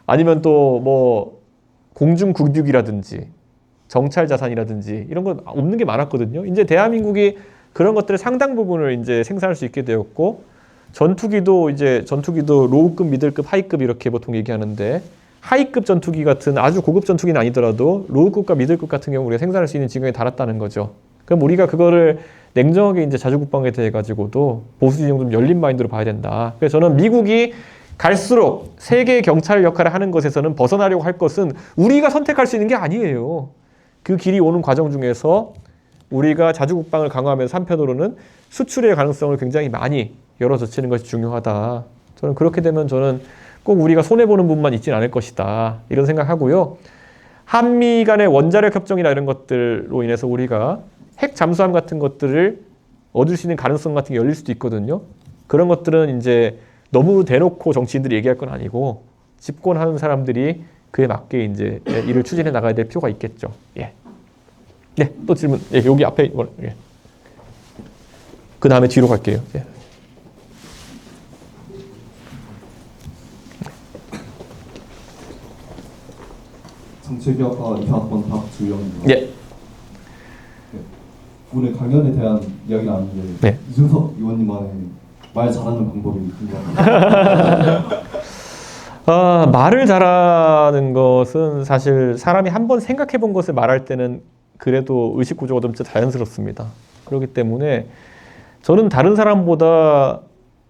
아니면 또 뭐 공중 굴비기라든지 정찰 자산이라든지 이런 건 없는 게 많았거든요. 이제 대한민국이 그런 것들의 상당 부분을 이제 생산할 수 있게 되었고 전투기도 로우급, 미들급, 하이급 이렇게 보통 얘기하는데 하이급 전투기 같은 아주 고급 전투기는 아니더라도 로우급과 미들급 같은 경우 우리가 생산할 수 있는 지경에 달았다는 거죠. 그럼 우리가 그거를 냉정하게 이제 자주국방에 대해 가지고도 보수 진영 좀 열린 마인드로 봐야 된다. 그래서 저는 미국이 갈수록 세계 경찰 역할을 하는 것에서는 벗어나려고 할 것은 우리가 선택할 수 있는 게 아니에요. 그 길이 오는 과정 중에서 우리가 자주국방을 강화하면서 한편으로는 수출의 가능성을 굉장히 많이 열어젖히는 것이 중요하다. 저는 그렇게 되면 저는 꼭 우리가 손해보는 부분만 있지는 않을 것이다. 이런 생각하고요. 한미 간의 원자력 협정이나 이런 것들로 인해서 우리가 핵 잠수함 같은 것들을 얻을 수 있는 가능성 같은 게 열릴 수도 있거든요. 그런 것들은 이제 너무 대놓고 정치인들이 얘기할 건 아니고 집권하는 사람들이 그에 맞게 이제 일을 추진해 나가야 될 필요가 있겠죠. 예. 네, 또 질문. 예, 여기 앞에 예. 그 다음에 뒤로 갈게요. 예. 정치교학과 2학번 박주영입니다. 예. 오늘 강연에 대한 이야기 나왔는데 네. 이준석 의원님만의 말 잘하는 방법이 궁금합니다. 말을 잘하는 것은 사실 사람이 한번 생각해 본 것을 말할 때는 그래도 의식 구조가 좀 자연스럽습니다. 그렇기 때문에 저는 다른 사람보다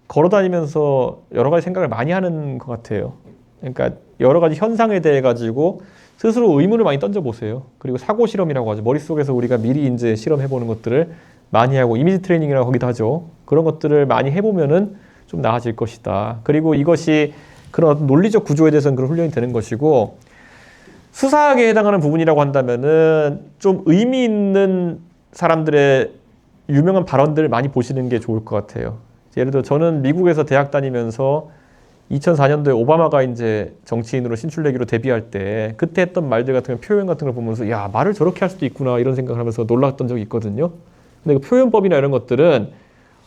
걸어 다니면서 여러 가지 생각을 많이 하는 것 같아요. 그러니까 여러 가지 현상에 대해 가지고 스스로 의문을 많이 던져보세요. 그리고 사고 실험이라고 하죠. 머릿속에서 우리가 미리 이제 실험해보는 것들을 많이 하고 이미지 트레이닝이라고 하기도 하죠. 그런 것들을 많이 해보면은 좀 나아질 것이다. 그리고 이것이 그런 논리적 구조에 대해서는 그런 훈련이 되는 것이고 수사학에 해당하는 부분이라고 한다면은 좀 의미 있는 사람들의 유명한 발언들을 많이 보시는 게 좋을 것 같아요. 예를 들어 저는 미국에서 대학 다니면서 2004년도에 오바마가 이제 정치인으로 신출되기로 데뷔할 때 그때 했던 말들 같은 거, 표현 같은 걸 보면서 야, 말을 저렇게 할 수도 있구나 이런 생각을 하면서 놀랐던 적이 있거든요. 근데 그 표현법이나 이런 것들은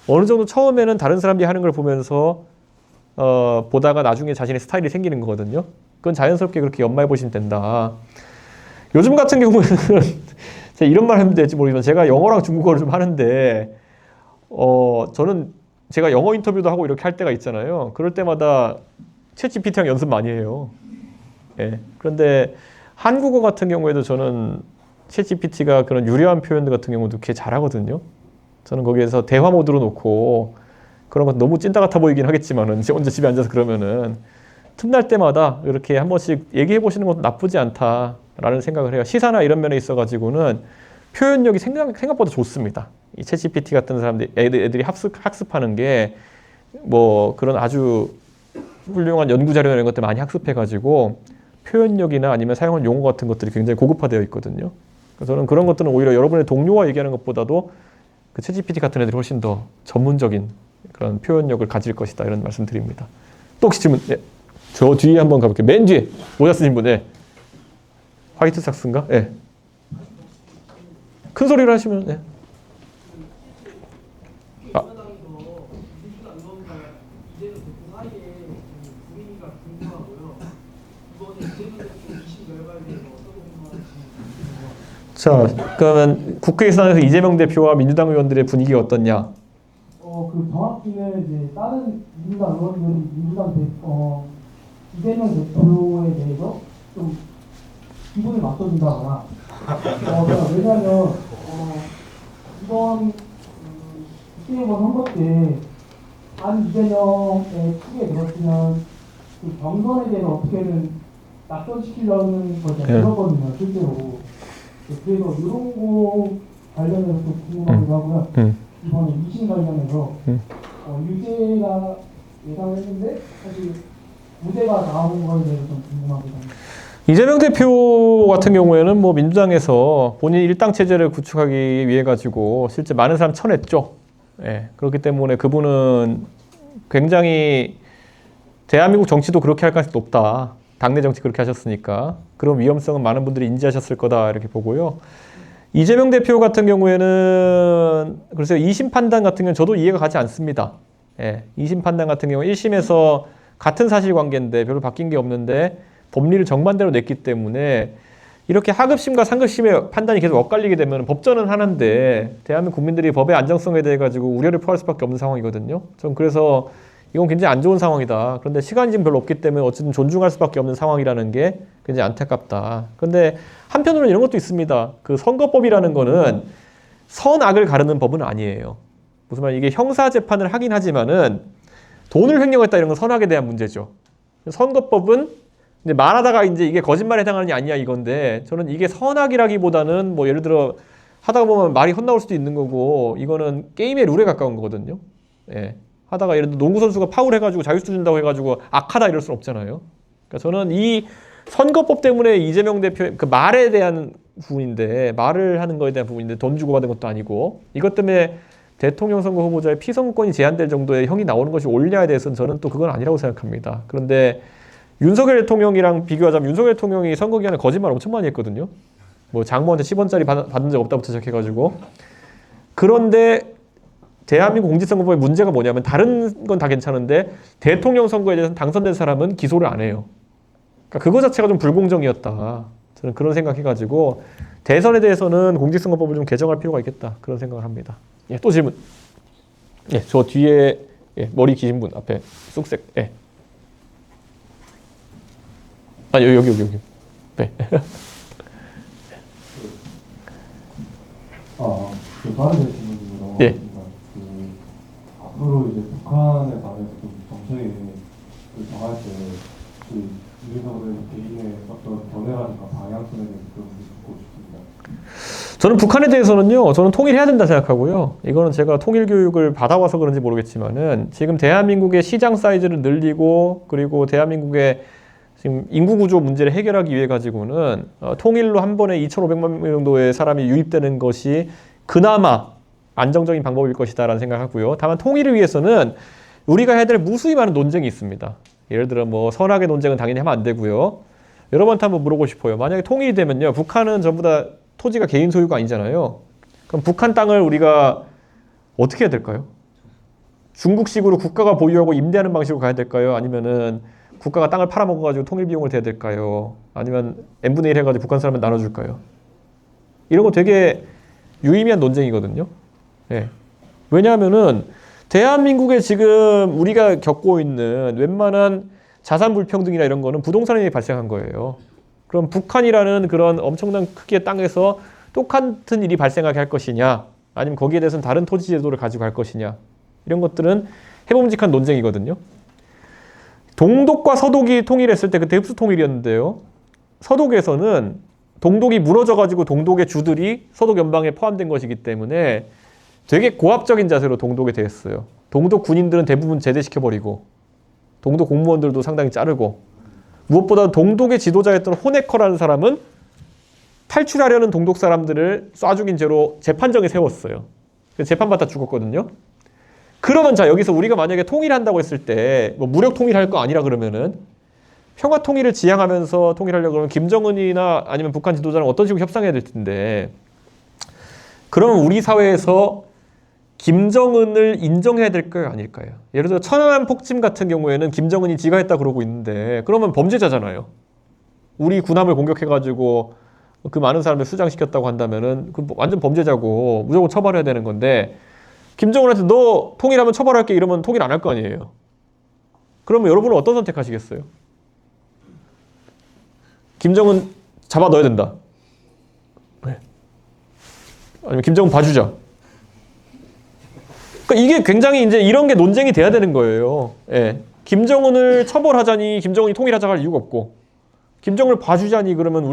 어느 정도 처음에는 다른 사람들이 하는 걸 보면서 보다가 나중에 자신의 스타일이 생기는 거거든요. 그건 자연스럽게 그렇게 연마해 보시면 된다. 요즘 같은 경우는 제가 이런 말 하면 될지 모르지만 제가 영어랑 중국어를 좀 하는데 저는 제가 영어 인터뷰도 하고 이렇게 할 때가 있잖아요. 그럴 때마다 챗GPT랑 연습 많이 해요. 예. 그런데 한국어 같은 경우에도 저는 챗GPT가 그런 유려한 표현들 같은 경우도 꽤 잘하거든요. 저는 거기에서 대화 모드로 놓고 그런 건 너무 찐따 같아 보이긴 하겠지만은 혼자 집에 앉아서 그러면은 틈날 때마다 이렇게 한 번씩 얘기해 보시는 것도 나쁘지 않다라는 생각을 해요. 시사나 이런 면에 있어 가지고는 표현력이 생각보다 좋습니다. 이 챗GPT 같은 사람들 애들이 학습하는 게 뭐 그런 아주 훌륭한 연구 자료 이런 것들 많이 학습해 가지고 표현력이나 아니면 사용한 용어 같은 것들이 굉장히 고급화되어 있거든요. 그래서 저는 그런 것들은 오히려 여러분의 동료와 얘기하는 것보다도 그 챗GPT 같은 애들이 훨씬 더 전문적인 그런 표현력을 가질 것이다 이런 말씀드립니다. 또 혹시 질문? 네. 저 뒤에 한번 가볼게요. 맨 뒤에 모자 쓰신 분, 네. 화이트삭스인가? 네. 큰 소리로 하시면, 네. 자, 그러면 국회의사당에서 이재명 대표와 민주당 의원들의 분위기가 어떻냐? 그 정확히는 이제 다른 민주당 의원들이 이재명 대표에 대해서 좀 기분을 맞춰준다거나 왜냐하면 이번 국회의원 선거 때 안 이재명의 축에 들었으면 그 경선에 대해서 어떻게든 낙선시키려는 걸 제가 들었거든요, 실제로. 그래서 이런 거 관련해서 좀 궁금하기도 하고요. 이번에 이신 관련해서 유죄가 예상을 했는데 사실 무죄가 나온 거에 대해서 좀 궁금하기도 합니다. 이재명 대표 같은 경우에는 뭐 민주당에서 본인 일당 체제를 구축하기 위해 가지고 실제 많은 사람 쳐냈죠. 예, 그렇기 때문에 그분은 굉장히 대한민국 정치도 그렇게 할 가능성이 높다. 당내 정치 그렇게 하셨으니까. 그런 위험성은 많은 분들이 인지하셨을 거다 이렇게 보고요. 이재명 대표 같은 경우에는 글쎄요. 2심 판단 같은 경우는 저도 이해가 가지 않습니다. 예, 2심 판단 같은 경우 1심에서 같은 사실관계인데 별로 바뀐 게 없는데 법리를 정반대로 냈기 때문에 이렇게 하급심과 상급심의 판단이 계속 엇갈리게 되면 법전은 하는데 대한민국 국민들이 법의 안정성에 대해 가지고 우려를 표할 수밖에 없는 상황이거든요. 전 그래서 이건 굉장히 안 좋은 상황이다. 그런데 시간이 지금 별로 없기 때문에 어쨌든 존중할 수밖에 없는 상황이라는 게 굉장히 안타깝다. 그런데 한편으로는 이런 것도 있습니다. 그 선거법이라는 거는 선악을 가르는 법은 아니에요. 무슨 말 이게 형사 재판을 하긴 하지만은 돈을 횡령했다 이런 건 선악에 대한 문제죠. 선거법은 이제 말하다가 이제 이게 거짓말에 해당하느냐 아니냐 이건데 저는 이게 선악이라기보다는 뭐 예를 들어 하다가 보면 말이 헛나올 수도 있는 거고 이거는 게임의 룰에 가까운 거거든요. 예. 하다가 예를 들어 농구 선수가 파울해가지고 자유투 준다고 해가지고 악하다 이럴 수는 없잖아요. 그러니까 저는 이 선거법 때문에 이재명 대표 그 말에 대한 부분인데 말을 하는 거에 대한 부분인데 돈 주고 받은 것도 아니고 이것 때문에 대통령 선거 후보자의 피선거권이 제한될 정도의 형이 나오는 것이 옳냐에 대해서는 저는 또 그건 아니라고 생각합니다. 그런데 윤석열 대통령이랑 비교하자면 윤석열 대통령이 선거 기간에 거짓말 엄청 많이 했거든요. 뭐 장모한테 10원짜리 받은 적 없다부터 시작해가지고. 그런데 대한민국 공직선거법의 문제가 뭐냐면 다른 건 다 괜찮은데 대통령 선거에 대해서 당선된 사람은 기소를 안 해요. 그러니까 그거 자체가 좀 불공정이었다. 저는 그런 생각해가지고 대선에 대해서는 공직선거법을 좀 개정할 필요가 있겠다. 그런 생각을 합니다. 예, 또 질문. 예, 저 뒤에 예, 머리 기신 분 앞에 쑥색. 예. 아 여기. 네. 다른 질문으로 예. 앞으로 이제 북한에 관해서 좀 정책을 정할 때 윤석열 개인의 어떤 견해라든가 방향성에 대해서 좀 듣고 싶습니다. 저는 북한에 대해서는요, 저는 통일해야 된다 생각하고요. 이거는 제가 통일 교육을 받아와서 그런지 모르겠지만은 지금 대한민국의 시장 사이즈를 늘리고 그리고 대한민국의 지금 인구 구조 문제를 해결하기 위해 가지고는 통일로 한 번에 2,500만 명 정도의 사람이 유입되는 것이 그나마 안정적인 방법일 것이다라는 생각하고요. 다만 통일을 위해서는 우리가 해야 될 무수히 많은 논쟁이 있습니다. 예를 들어 뭐 선악의 논쟁은 당연히 하면 안 되고요. 여러분한테 한번 물어보고 싶어요. 만약에 통일이 되면요, 북한은 전부 다 토지가 개인 소유가 아니잖아요. 그럼 북한 땅을 우리가 어떻게 해야 될까요? 중국식으로 국가가 보유하고 임대하는 방식으로 가야 될까요? 아니면은 국가가 땅을 팔아먹어가지고 통일 비용을 대야 될까요? 아니면 n분의 1 해가지고 북한 사람을 나눠줄까요? 이런 거 되게 유의미한 논쟁이거든요. 예. 왜냐하면은 대한민국에 지금 우리가 겪고 있는 웬만한 자산 불평등이나 이런 거는 부동산에 발생한 거예요. 그럼 북한이라는 그런 엄청난 크기의 땅에서 똑같은 일이 발생하게 할 것이냐, 아니면 거기에 대해서는 다른 토지 제도를 가지고 갈 것이냐, 이런 것들은 해봄직한 논쟁이거든요. 동독과 서독이 통일했을 때 그때 흡수 통일이었는데요. 서독에서는 동독이 무너져가지고 동독의 주들이 서독 연방에 포함된 것이기 때문에 되게 고압적인 자세로 동독에 대했어요. 동독 군인들은 대부분 제대시켜버리고 동독 공무원들도 상당히 자르고 무엇보다 동독의 지도자였던 호네커라는 사람은 탈출하려는 동독 사람들을 쏴 죽인 죄로 재판정에 세웠어요. 그래서 재판받다 죽었거든요. 그러면 자 여기서 우리가 만약에 통일한다고 했을 때 뭐 무력 통일할 거 아니라 그러면은 평화 통일을 지향하면서 통일하려고 그러면 김정은이나 아니면 북한 지도자랑 어떤 식으로 협상해야 될 텐데 그러면 우리 사회에서 김정은을 인정해야 될까요? 아닐까요? 예를 들어 천안함 폭침 같은 경우에는 김정은이 지가 했다 그러고 있는데 그러면 범죄자잖아요. 우리 군함을 공격해가지고 그 많은 사람들 수장시켰다고 한다면은 그 완전 범죄자고 무조건 처벌해야 되는 건데 김정은한테 너 통일하면 처벌할게 이러면 통일 안 할 거 아니에요. 그러면 여러분은 어떤 선택하시겠어요? 김정은 잡아 넣어야 된다. 네. 아니면 김정은 봐주자. 그러니까 이게 굉장히 이제 이런 게 논쟁이 돼야 되는 거예요. 예. 김정은을 처벌하자니 김정은이 통일하자고 할 이유가 없고 김정은을 봐주자니 그러면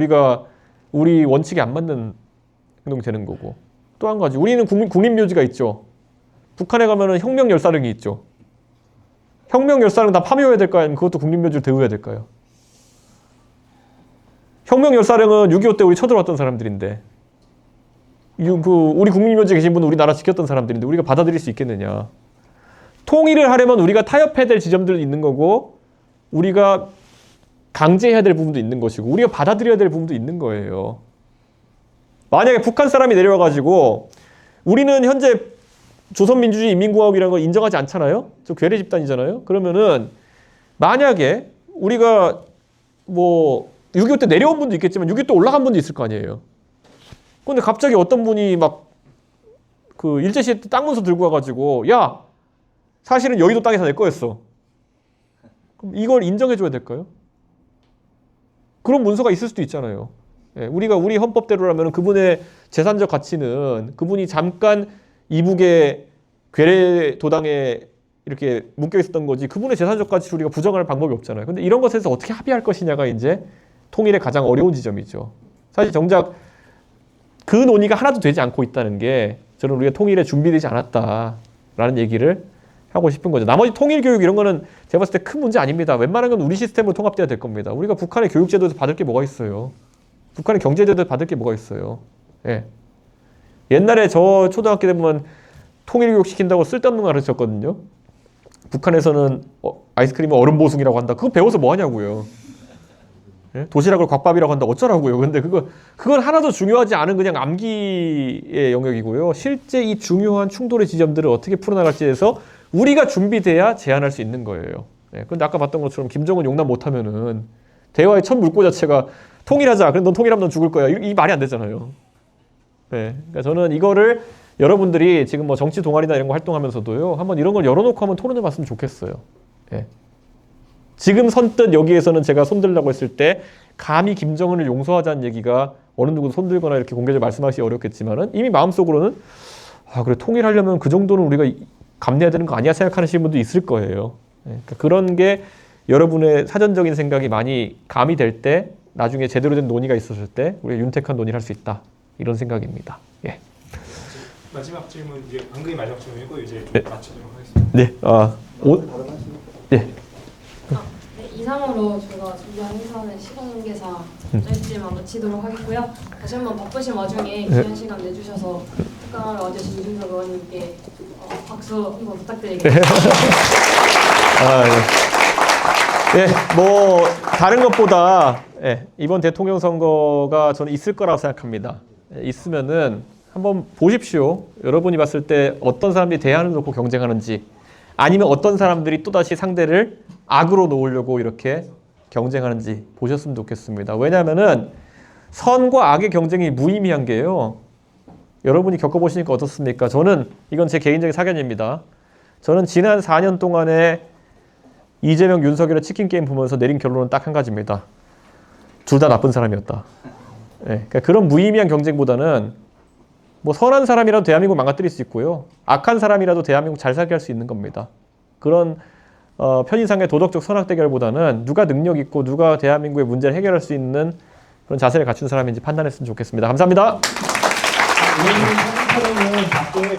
우리 원칙에 안 맞는 행동이 되는 거고 또 한 가지 우리는 국립묘지가 있죠. 북한에 가면은 혁명 열사릉이 있죠. 혁명 열사릉 다 파묘해야 될까요? 아니면 그것도 국립묘지로 대우해야 될까요? 혁명 열사릉은 6.25 때 우리 쳐들어왔던 사람들인데 우리 국립묘지에 계신 분은 우리나라 지켰던 사람들인데 우리가 받아들일 수 있겠느냐. 통일을 하려면 우리가 타협해야 될 지점들이 있는 거고 우리가 강제해야 될 부분도 있는 것이고 우리가 받아들여야 될 부분도 있는 거예요. 만약에 북한 사람이 내려와가지고 우리는 현재 조선민주주의 인민공화국이라는 걸 인정하지 않잖아요. 저 괴뢰 집단이잖아요. 그러면은 만약에 우리가 뭐 6.25 때 내려온 분도 있겠지만 6.25 때 올라간 분도 있을 거 아니에요. 근데 갑자기 어떤 분이 막 그 일제시대 때 땅 문서 들고 와가지고 야 사실은 여의도 땅이 다 내 거였어. 그럼 이걸 인정해줘야 될까요? 그런 문서가 있을 수도 있잖아요. 예, 우리가 우리 헌법대로라면 그분의 재산적 가치는 그분이 잠깐 이북의 괴뢰 도당에 이렇게 묶여 있었던 거지 그분의 재산적 가치를 우리가 부정할 방법이 없잖아요. 근데 이런 것에서 어떻게 합의할 것이냐가 이제 통일의 가장 어려운 지점이죠. 사실 정작 그 논의가 하나도 되지 않고 있다는 게 저는 우리가 통일에 준비되지 않았다라는 얘기를 하고 싶은 거죠. 나머지 통일 교육 이런 거는 제가 봤을 때 큰 문제 아닙니다. 웬만한 건 우리 시스템으로 통합돼야 될 겁니다. 우리가 북한의 교육제도에서 받을 게 뭐가 있어요? 북한의 경제제도에서 받을 게 뭐가 있어요? 예. 옛날에 저 초등학교 때 보면 통일 교육 시킨다고 쓸데없는 거 가르쳤거든요. 북한에서는 아이스크림은 얼음 보숭이라고 한다. 그거 배워서 뭐 하냐고요. 예? 도시락을 곽밥이라고 한다. 어쩌라고요. 근데 그건 하나도 중요하지 않은 그냥 암기의 영역이고요. 실제 이 중요한 충돌의 지점들을 어떻게 풀어나갈지에 대해서 우리가 준비돼야 제안할 수 있는 거예요. 예. 근데 아까 봤던 것처럼 김정은 용납 못하면은 대화의 첫 물꼬 자체가 통일하자. 그럼 넌 통일하면 넌 죽을 거야. 이 말이 안 되잖아요. 예. 그러니까 저는 이거를 여러분들이 지금 뭐 정치 동아리나 이런 거 활동하면서도요. 한번 이런 걸 열어놓고 한번 토론해 봤으면 좋겠어요. 예. 지금 선뜻 여기에서는 제가 손들라고 했을 때 감히 김정은을 용서하자는 얘기가 어느 누구도 손들거나 이렇게 공개적으로 말씀하시기 어렵겠지만은 이미 마음속으로는 아 그래 통일하려면 그 정도는 우리가 감내해야 되는 거 아니야 생각하시는 분도 있을 거예요. 예. 그러니까 그런 게 여러분의 사전적인 생각이 많이 가미될 때 나중에 제대로 된 논의가 있었을 때 우리가 윤택한 논의를 할 수 있다. 이런 생각입니다. 예. 마지막 질문 이제 방금이 마지막 질문이고 이제 좀 네. 마치도록 하겠습니다. 네. 네. 네, 이상으로 저희가 준비한 행사는 시간 관계상 짧지만 마치도록 하겠고요. 다시 한번 바쁘신 와중에 귀한 시간 내주셔서 특강을 와주신 이준석 의원님께 박수 한번 부탁드리겠습니다. 예, 뭐 다른 것보다 이번 대통령 선거가 저는 있을 거라고 생각합니다. 있으면은 한번 보십시오. 여러분이 봤을 때 어떤 사람들이 대안을 놓고 경쟁하는지 아니면 어떤 사람들이 또다시 상대를 악으로 놓으려고 이렇게 경쟁하는지 보셨으면 좋겠습니다. 왜냐하면은 선과 악의 경쟁이 무의미한 게요. 여러분이 겪어보시니까 어떻습니까? 저는 이건 제 개인적인 사견입니다. 저는 지난 4년 동안에 이재명, 윤석열의 치킨 게임 보면서 내린 결론은 딱 한 가지입니다. 둘 다 나쁜 사람이었다. 그러니까 그런 무의미한 경쟁보다는 뭐 선한 사람이라도 대한민국 망가뜨릴 수 있고요. 악한 사람이라도 대한민국 잘 살게 할 수 있는 겁니다. 그런 편의상의 도덕적 선악 대결보다는 누가 능력 있고 누가 대한민국의 문제를 해결할 수 있는 그런 자세를 갖춘 사람인지 판단했으면 좋겠습니다. 감사합니다.